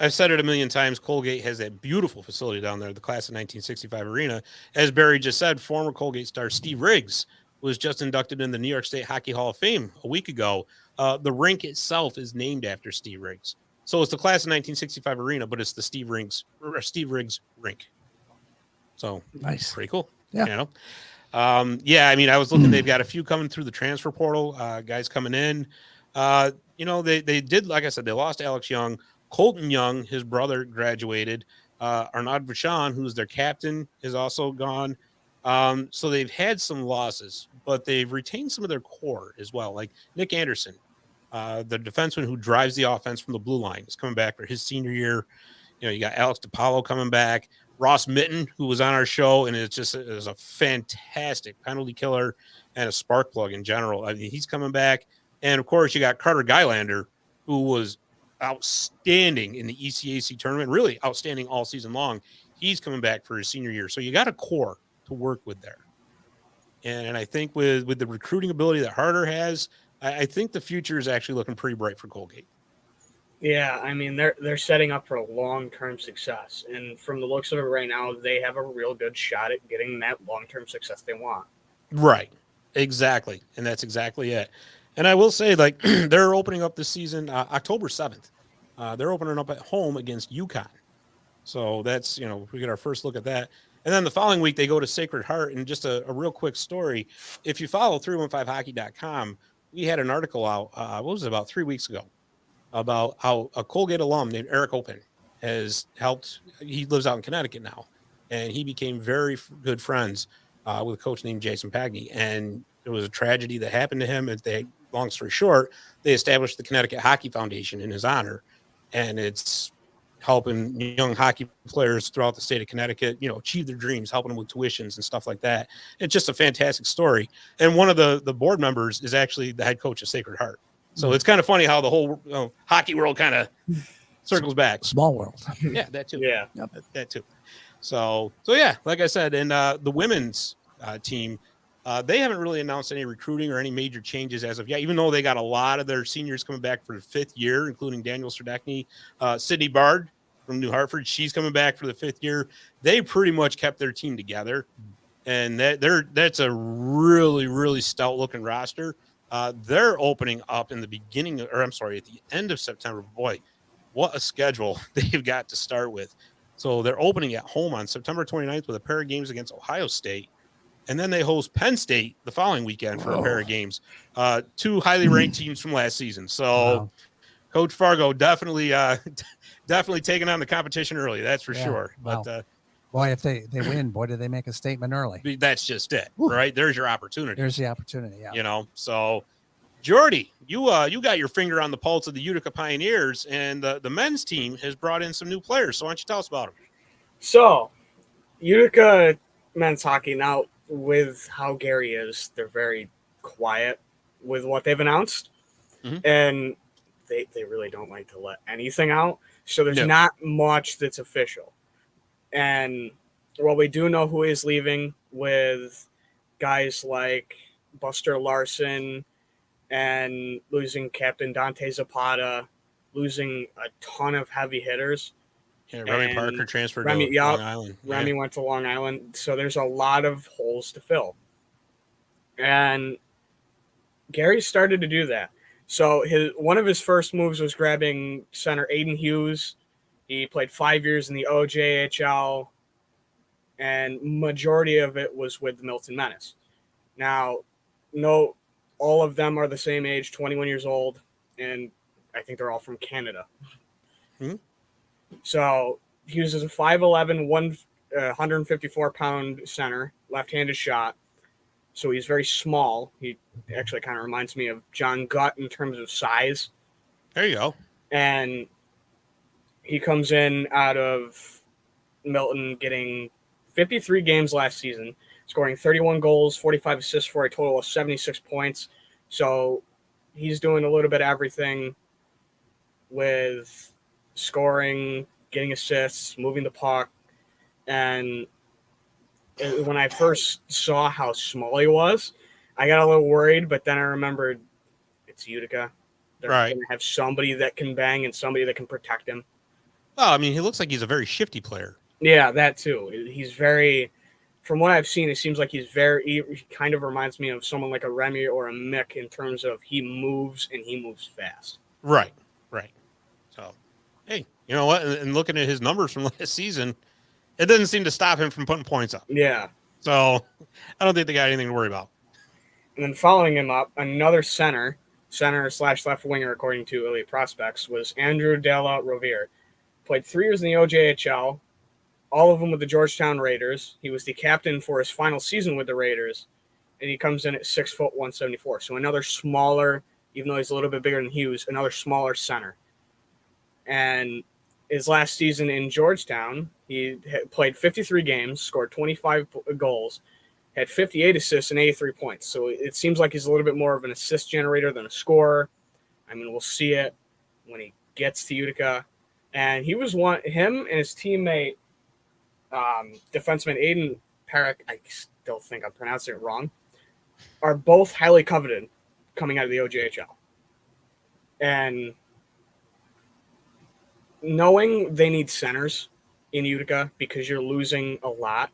I've said it a million times, Colgate has that beautiful facility down there, the class of 1965 arena. As Barry just said, former Colgate star Steve Riggs was just inducted in the New York State Hockey Hall of Fame a week ago. The rink itself is named after Steve Riggs. So it's the class of 1965 arena, but it's the Steve Riggs rink. So Nice. Pretty cool. Yeah. I was looking, they've got a few coming through the transfer portal, guys coming in. They did, like I said, they lost Alex Young. Colton Young, his brother, graduated. Arnaud Vachon, who's their captain, is also gone. So they've had some losses, but they've retained some of their core as well. Like Nick Anderson, the defenseman who drives the offense from the blue line, is coming back for his senior year. You got Alex DiPaolo coming back. Ross Mitten, who was on our show, and is a fantastic penalty killer and a spark plug in general. I mean, he's coming back. And, of course, you got Carter Guylander, who was outstanding in the ECAC tournament, really outstanding all season long. He's coming back for his senior year. So you got a core to work with there. And I think with the recruiting ability that Harder has, I think the future is actually looking pretty bright for Colgate. Yeah, I mean, they're setting up for a long-term success. And from the looks of it right now, they have a real good shot at getting that long-term success they want. Right. Exactly. And that's exactly it. And I will say, they're opening up this season October 7th. They're opening up at home against UConn. So that's, we get our first look at that. And then the following week, they go to Sacred Heart. And just a real quick story. If you follow 315hockey.com, we had an article out, what was it, about 3 weeks ago, about how a Colgate alum named Eric Open has helped. He lives out in Connecticut now, and he became very good friends with a coach named Jason Pagney. And it was a tragedy that happened to him. And they, long story short, they established the Connecticut Hockey Foundation in his honor. And it's helping young hockey players throughout the state of Connecticut, achieve their dreams, helping them with tuitions and stuff like that. It's just a fantastic story. And one of the board members is actually the head coach of Sacred Heart. So it's kind of funny how the whole hockey world kind of circles back. Small world. Yeah, that too. Yeah. That too. So yeah, like I said, and the women's team, they haven't really announced any recruiting or any major changes as of yet, even though they got a lot of their seniors coming back for the 5th year, including Daniel Serdachny, Sydney Bard from New Hartford. She's coming back for the 5th year. They pretty much kept their team together, and that's a really, really stout looking roster. They're opening up in the beginning, at the end of September. Boy, what a schedule they've got to start with. So they're opening at home on September 29th with a pair of games against Ohio State. And then they host Penn State the following weekend for a pair of games. 2 highly ranked teams from last season. So Coach Fargo definitely taking on the competition early. That's for sure. Wow. But boy, if they win, boy, do they make a statement early. That's just it, right? There's your opportunity. There's the opportunity. Yeah. So Jordy, you got your finger on the pulse of the Utica Pioneers, and the men's team has brought in some new players. So why don't you tell us about them? So Utica men's hockey now, with how Gary is, they're very quiet with what they've announced. Mhm. And they really don't like to let anything out. So there's not much that's official. And well, we do know who is leaving, with guys like Buster Larson and losing Captain Dante Zapata, losing a ton of heavy hitters. Yeah, Remy And Parker transferred Remy, to Long Island. Remy went to Long Island. So there's a lot of holes to fill. And Gary started to do that. So one of his first moves was grabbing center Aiden Hughes. He played 5 years in the OJHL, and majority of it was with the Milton Menace. Now, no, all of them are the same age, 21 years old, and I think they're all from Canada. Hmm. So Hughes is a 5'11", 154-pound center, left-handed shot. So he's very small. He actually kind of reminds me of John Gutt in terms of size. There you go. And he comes in out of Milton, getting 53 games last season, scoring 31 goals, 45 assists for a total of 76 points. So he's doing a little bit of everything with scoring, getting assists, moving the puck. And when I first saw how small he was, I got a little worried, but then I remembered it's Utica. They're going to have somebody that can bang and somebody that can protect him. Well, I mean, he looks like he's a very shifty player. Yeah, that too. He's very, from what I've seen, it seems like he kind of reminds me of someone like a Remy or a Mick in terms of he moves and he moves fast. Right. So, hey, you know what? And looking at his numbers from last season, it doesn't seem to stop him from putting points up. Yeah. So I don't think they got anything to worry about. And then following him up, another center/left winger, according to Elite Prospects, was Andrew Della Rovere. Played 3 years in the OJHL, all of them with the Georgetown Raiders. He was the captain for his final season with the Raiders, and he comes in at 6 foot 174. So another smaller, even though he's a little bit bigger than Hughes, another smaller center. And his last season in Georgetown, he played 53 games, scored 25 goals, had 58 assists and 83 points. So it seems like he's a little bit more of an assist generator than a scorer. I mean, we'll see it when he gets to Utica. And him and his teammate, defenseman Aiden Parrick, I still think I'm pronouncing it wrong, are both highly coveted coming out of the OJHL. And knowing they need centers in Utica because you're losing a lot,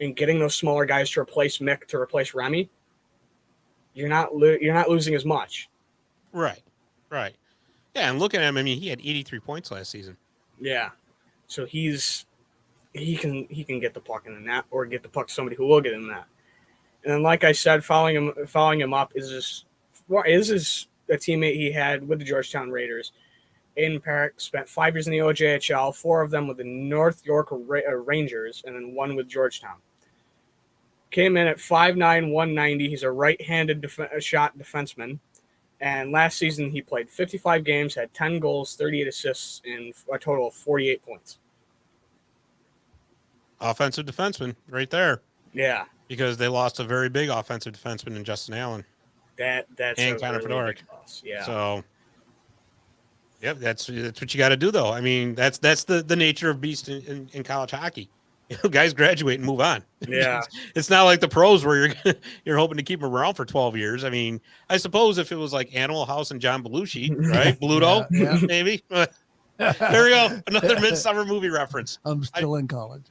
and getting those smaller guys to replace Mick, to replace Remy, you're not losing as much. Right. Yeah, and looking at him, I mean, he had 83 points last season. Yeah. So he's he can get the puck in the net or get the puck to somebody who will get in the net. And then, like I said, following him up is a teammate he had with the Georgetown Raiders. Aiden Parrick spent 5 years in the OJHL, 4 of them with the North York Rangers, and then 1 with Georgetown. Came in at 5'9", 190. He's a right-handed shot defenseman. And last season, he played 55 games, had 10 goals, 38 assists, and a total of 48 points. Offensive defenseman right there. Yeah. Because they lost a very big offensive defenseman in Justin Allen. That's and a Connor really Fedoruk. big loss. Yeah. So, yep, that's what you got to do, though. I mean, that's the nature of beast in college hockey. You know, guys graduate and move on. Yeah. It's not like the pros where you're hoping to keep them around for 12 years. I mean, I suppose if it was like Animal House and John Belushi, right? Bluto, Yeah. maybe. There we go. Another Midsummer movie reference. I'm still in college.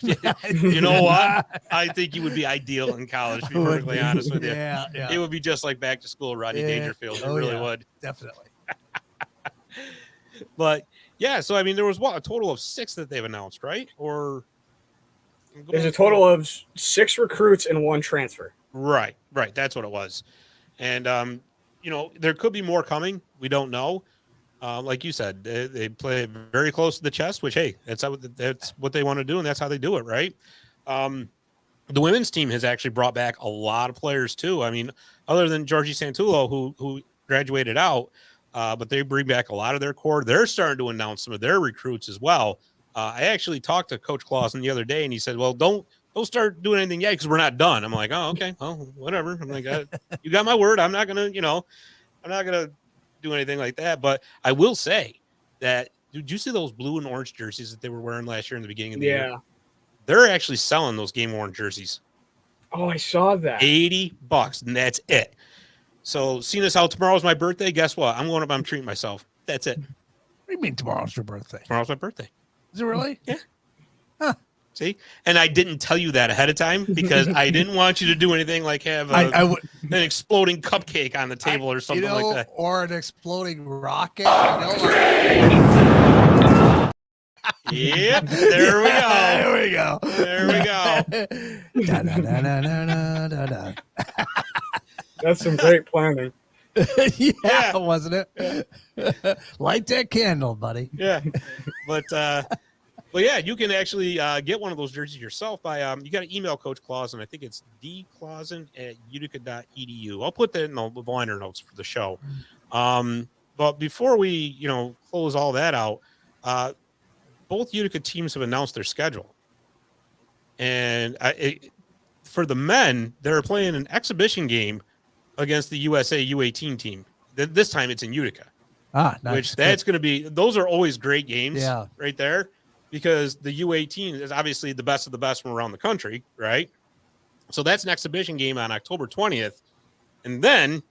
You know what? I think you would be ideal in college, to be perfectly honest with you. Yeah. It would be just like Back to School, Rodney Dangerfield. It really would. Definitely. But, yeah, so, I mean, there was, a total of 6 that they've announced, right? Or there's a total of 6 recruits and 1 transfer. Right. That's what it was. And, you know, there could be more coming. We don't know. Like you said, they play very close to the chest, which, hey, that's what they want to do, and that's how they do it, right? The women's team has actually brought back a lot of players, too. I mean, other than Georgie Santullo, who graduated out, but they bring back a lot of their core. They're starting to announce some of their recruits as well. I actually talked to Coach Clausen the other day, and he said, well, don't start doing anything yet because we're not done. I'm like, oh, okay, well, whatever. I'm like, you got my word. I'm not going to do anything like that. But I will say that, did you see those blue and orange jerseys that they were wearing last year in the beginning of the year? They're actually selling those game-worn jerseys. Oh, I saw that. $80, and that's it. So, seeing as how tomorrow's my birthday, guess what? I'm going up, I'm treating myself. That's it. What do you mean tomorrow's your birthday? Tomorrow's my birthday. Is it really? Yeah. Huh. See? And I didn't tell you that ahead of time because I didn't want you to do anything like have an exploding cupcake on the table or something like that. Or an exploding rocket. Yep. There we go. There we go. There we go. Da-da-da-da-da-da-da. That's some great planning. Yeah, wasn't it? Light that candle, buddy. Yeah. But yeah, you can actually get one of those jerseys yourself by you got to email Coach Clausen. I think it's dclausen@utica.edu. I'll put that in the liner notes for the show. But before we, close all that out, both Utica teams have announced their schedule. And for the men, they're playing an exhibition game against the USA U18 team. This time it's in Utica. Nice. Which that's going to be, those are always great games right there, because the U18 is obviously the best of the best from around the country, right? So that's an exhibition game on October 20th. And then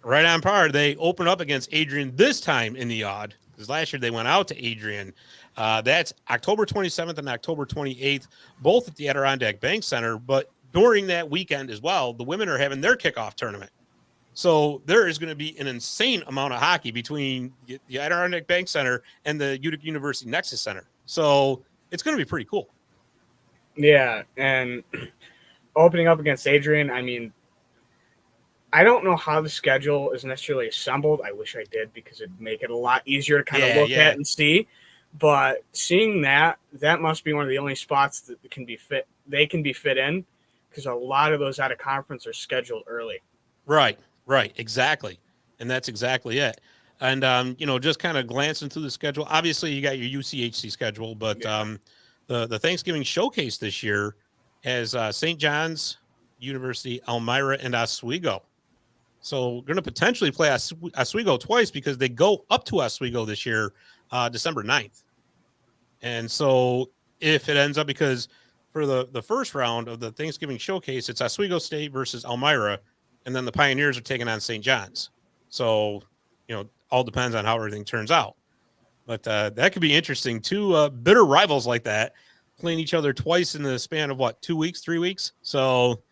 right on par, they open up against Adrian this time in the odd, because last year they went out to Adrian. That's October 27th and October 28th, both at the Adirondack Bank Center. But during that weekend as well, the women are having their kickoff tournament. So there is going to be an insane amount of hockey between the Adirondack Bank Center and the Utica University Nexus Center. So it's going to be pretty cool. Yeah, and opening up against Adrian, I mean, I don't know how the schedule is necessarily assembled. I wish I did, because it'd make it a lot easier to kind of look at and see. But seeing that must be one of the only spots that they can be fit in, because a lot of those out of conference are scheduled early. Right, exactly. And that's exactly it. And, just kind of glancing through the schedule, obviously you got your UCHC schedule, but the Thanksgiving showcase this year has St. John's, University, Elmira, and Oswego. So we're going to potentially play Oswego twice, because they go up to Oswego this year, December 9th. And so if it ends up, because for the first round of the Thanksgiving showcase, it's Oswego State versus Elmira, and then the Pioneers are taking on St. John's. So, all depends on how everything turns out. But that could be interesting. Two bitter rivals like that playing each other twice in the span of 3 weeks. So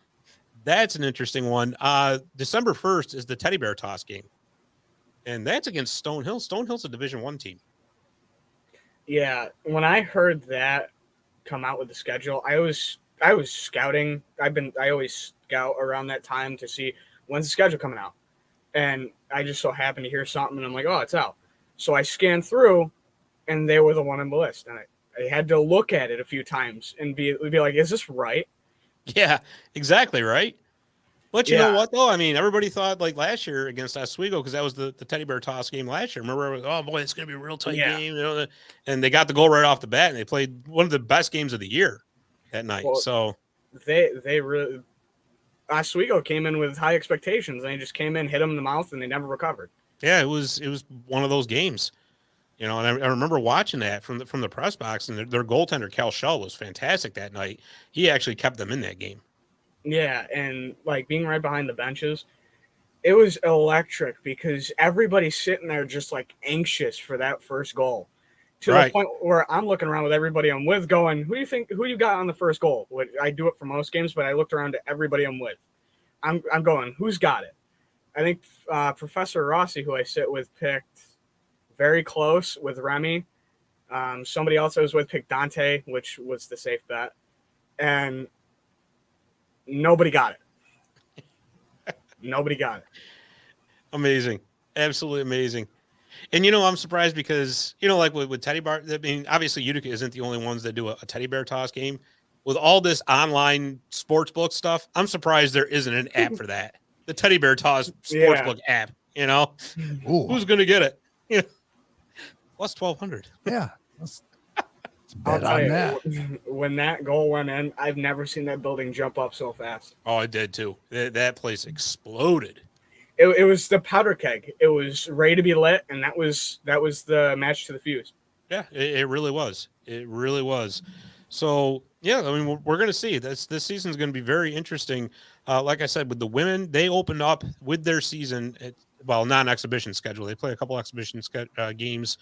that's an interesting one. December 1st is the Teddy Bear Toss game, and that's against Stonehill. Stonehill's a Division I team. Yeah, when I heard that come out with the schedule, I was scouting. I always scout around that time to see when's the schedule coming out, and I just so happened to hear something, and I'm like, oh, it's out. So I scanned through, and they were the one on the list, and I had to look at it a few times and be like, is this right? Yeah, exactly right. But you know Yeah. what, though? I mean, everybody thought like last year against Oswego, because that was the teddy bear toss game last year. Remember, oh boy, it's going to be a real tight Yeah. game. You know, and they got the goal right off the bat, and they played one of the best games of the year that night. Well, so they really Oswego came in with high expectations, and they just came in, hit them in the mouth, and they never recovered. yeah, it was one of those games. You know, and I remember watching that from the press box, and their goaltender Cal Shell was fantastic that night. He actually kept them in that game. Yeah, and like being right behind the benches, it was electric because everybody's sitting there just like anxious for that first goal. To the point where I'm looking around with everybody I'm with going, who you got on the first goal? I do it for most games, but I looked around to everybody I'm with. I'm going, who's got it? I think Professor Rossi, who I sit with, picked very close with Remy. Somebody else I was with picked Dante, which was the safe bet. And nobody got it. Nobody got it. Amazing. Absolutely amazing. And, you know, I'm surprised because, you know, like with teddy bear, I mean, obviously Utica isn't the only ones that do a teddy bear toss game. With all this online sportsbook stuff, I'm surprised there isn't an app for that. The teddy bear toss sportsbook app, you know? Ooh. Who's going to get it? Yeah. Plus 1,200. Yeah. I'll tell you, that. when that goal went in, I've never seen that building jump up so fast. Oh, I did too. That place exploded. It was the powder keg. It was ready to be lit, and that was the match to the fuse. Yeah, it really was. It really was. So, yeah, I mean, we're going to see. This season is going to be very interesting. Like I said, with the women, they opened up with their season, non-exhibition schedule. They play a couple exhibition games,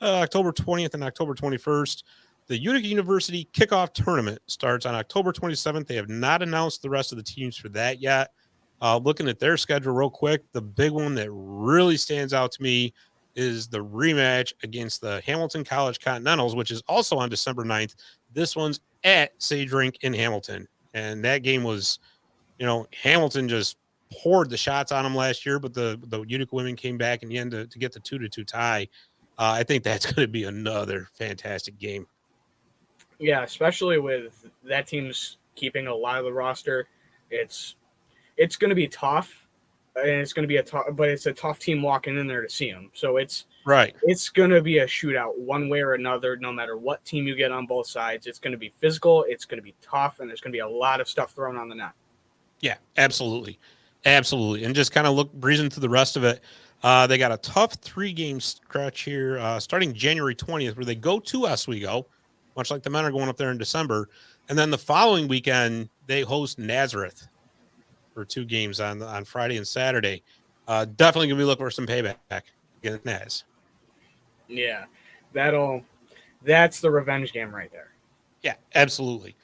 October 20th and October 21st. The Utica University kickoff tournament starts on October 27th. They have not announced the rest of the teams for that yet. Looking at their schedule real quick, the big one that really stands out to me is the rematch against the Hamilton College Continentals, which is also on December 9th. This one's at Sage Rink in Hamilton. And that game was, you know, Hamilton just poured the shots on them last year, but the Utica women came back in the end to get the 2-2 tie. I think that's going to be another fantastic game. Yeah, especially with that team's keeping a lot of the roster. It's going to be tough, and it's going to be but it's a tough team walking in there to see them. So it's going to be a shootout one way or another, no matter what team you get on both sides. It's going to be physical, it's going to be tough, and there's going to be a lot of stuff thrown on the net. Yeah, absolutely. And just kind of breezing through the rest of it. They got a tough 3-game stretch here, starting January 20th, where they go to Oswego, much like the men are going up there in December. And then the following weekend, they host Nazareth for 2 games on Friday and Saturday. Definitely going to be looking for some payback against Naz. Yeah, that's the revenge game right there. Yeah, absolutely.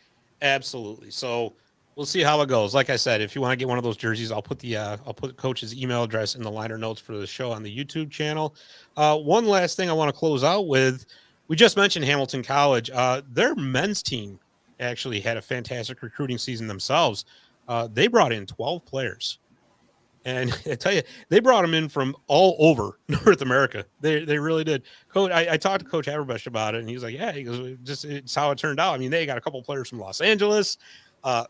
So we'll see how it goes. Like I said, if you want to get one of those jerseys, I'll put the coach's email address in the liner notes for the show on the YouTube channel. One last thing I want to close out with. We just mentioned Hamilton College. Their men's team actually had a fantastic recruiting season themselves. They brought in 12 players. And I tell you, they brought them in from all over North America. They really did. Coach, I talked to Coach Haberbush about it, and he's like, yeah, he goes, it's how it turned out. I mean, they got a couple players from Los Angeles,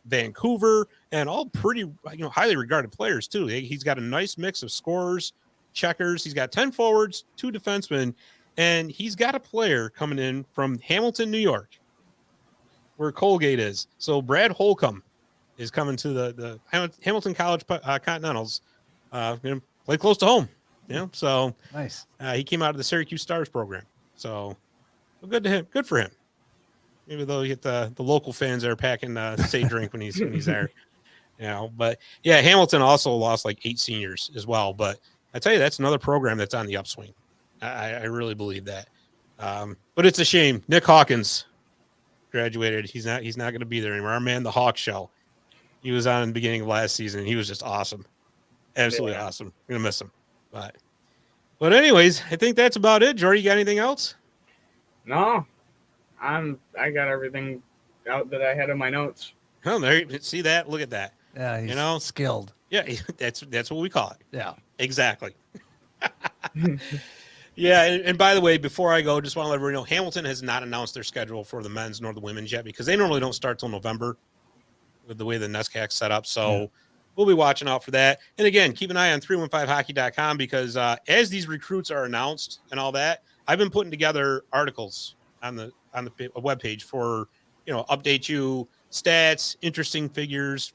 Vancouver, and all pretty, highly regarded players too. He's got a nice mix of scorers, checkers. He's got 10 forwards, 2 defensemen, and he's got a player coming in from Hamilton, New York, where Colgate is. So Brad Holcomb is coming to the Hamilton College Continentals. Play close to home. So nice. He came out of the Syracuse Stars program. So good to him. Good for him. Maybe they'll get the local fans that are packing Sage Rink when he's there. But yeah, Hamilton also lost like 8 seniors as well. But I tell you, that's another program that's on the upswing. I really believe that. But it's a shame. Nick Hawkins graduated. He's not going to be there anymore. Our man, the Hawk Shell. He was on in the beginning of last season. He was just awesome. Absolutely awesome. I'm going to miss him. But anyways, I think that's about it. Jordy, you got anything else? No, I got everything out that I had in my notes. Oh, there you see that. Look at that. Yeah, he's You know? skilled. Yeah, that's what we call it. Yeah. Exactly. Yeah, and by the way, before I go, just want to let everyone know Hamilton has not announced their schedule for the men's nor the women's yet because they normally don't start till November with the way the NESCAC's set up. So we'll be watching out for that. And again, keep an eye on 315hockey.com because as these recruits are announced and all that, I've been putting together articles on the webpage for, update you stats, interesting figures,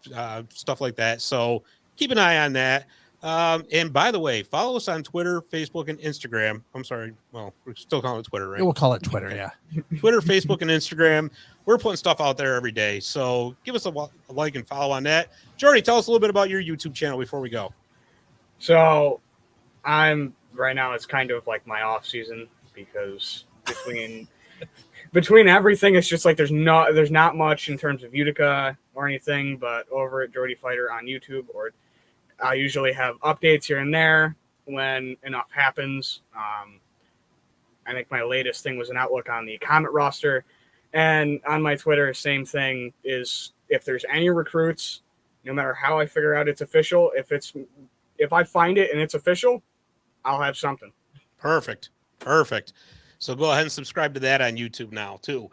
stuff like that. So keep an eye on that. And by the way, follow us on Twitter, Facebook, and Instagram. I'm sorry. Well, we're still calling it Twitter, right? We'll call it Twitter. Okay. Yeah. Twitter, Facebook, and Instagram. We're putting stuff out there every day. So give us a like and follow on that. Jordy, tell us a little bit about your YouTube channel before we go. So right now it's kind of like my off season because between everything, it's just like there's not much in terms of Utica or anything, but over at Jordy Fighter on YouTube, or I usually have updates here and there when enough happens. I think my latest thing was an outlook on the Comet roster, and on my Twitter, same thing is if there's any recruits, no matter how I figure out it's official, if I find it and it's official, I'll have something. Perfect. So go ahead and subscribe to that on YouTube now too.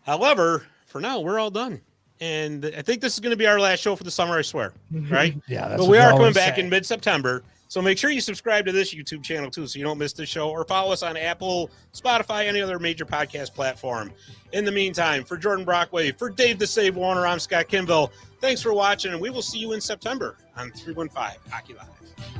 However, for now, we're all done. And I think this is going to be our last show for the summer, I swear. Right? Yeah. But we are coming back in mid-September. So make sure you subscribe to this YouTube channel too so you don't miss the show, or follow us on Apple, Spotify, any other major podcast platform. In the meantime, for Jordan Brockway, for Dave the Save Warner, I'm Scott Kinville. Thanks for watching, and we will see you in September on 315 Hockey Live.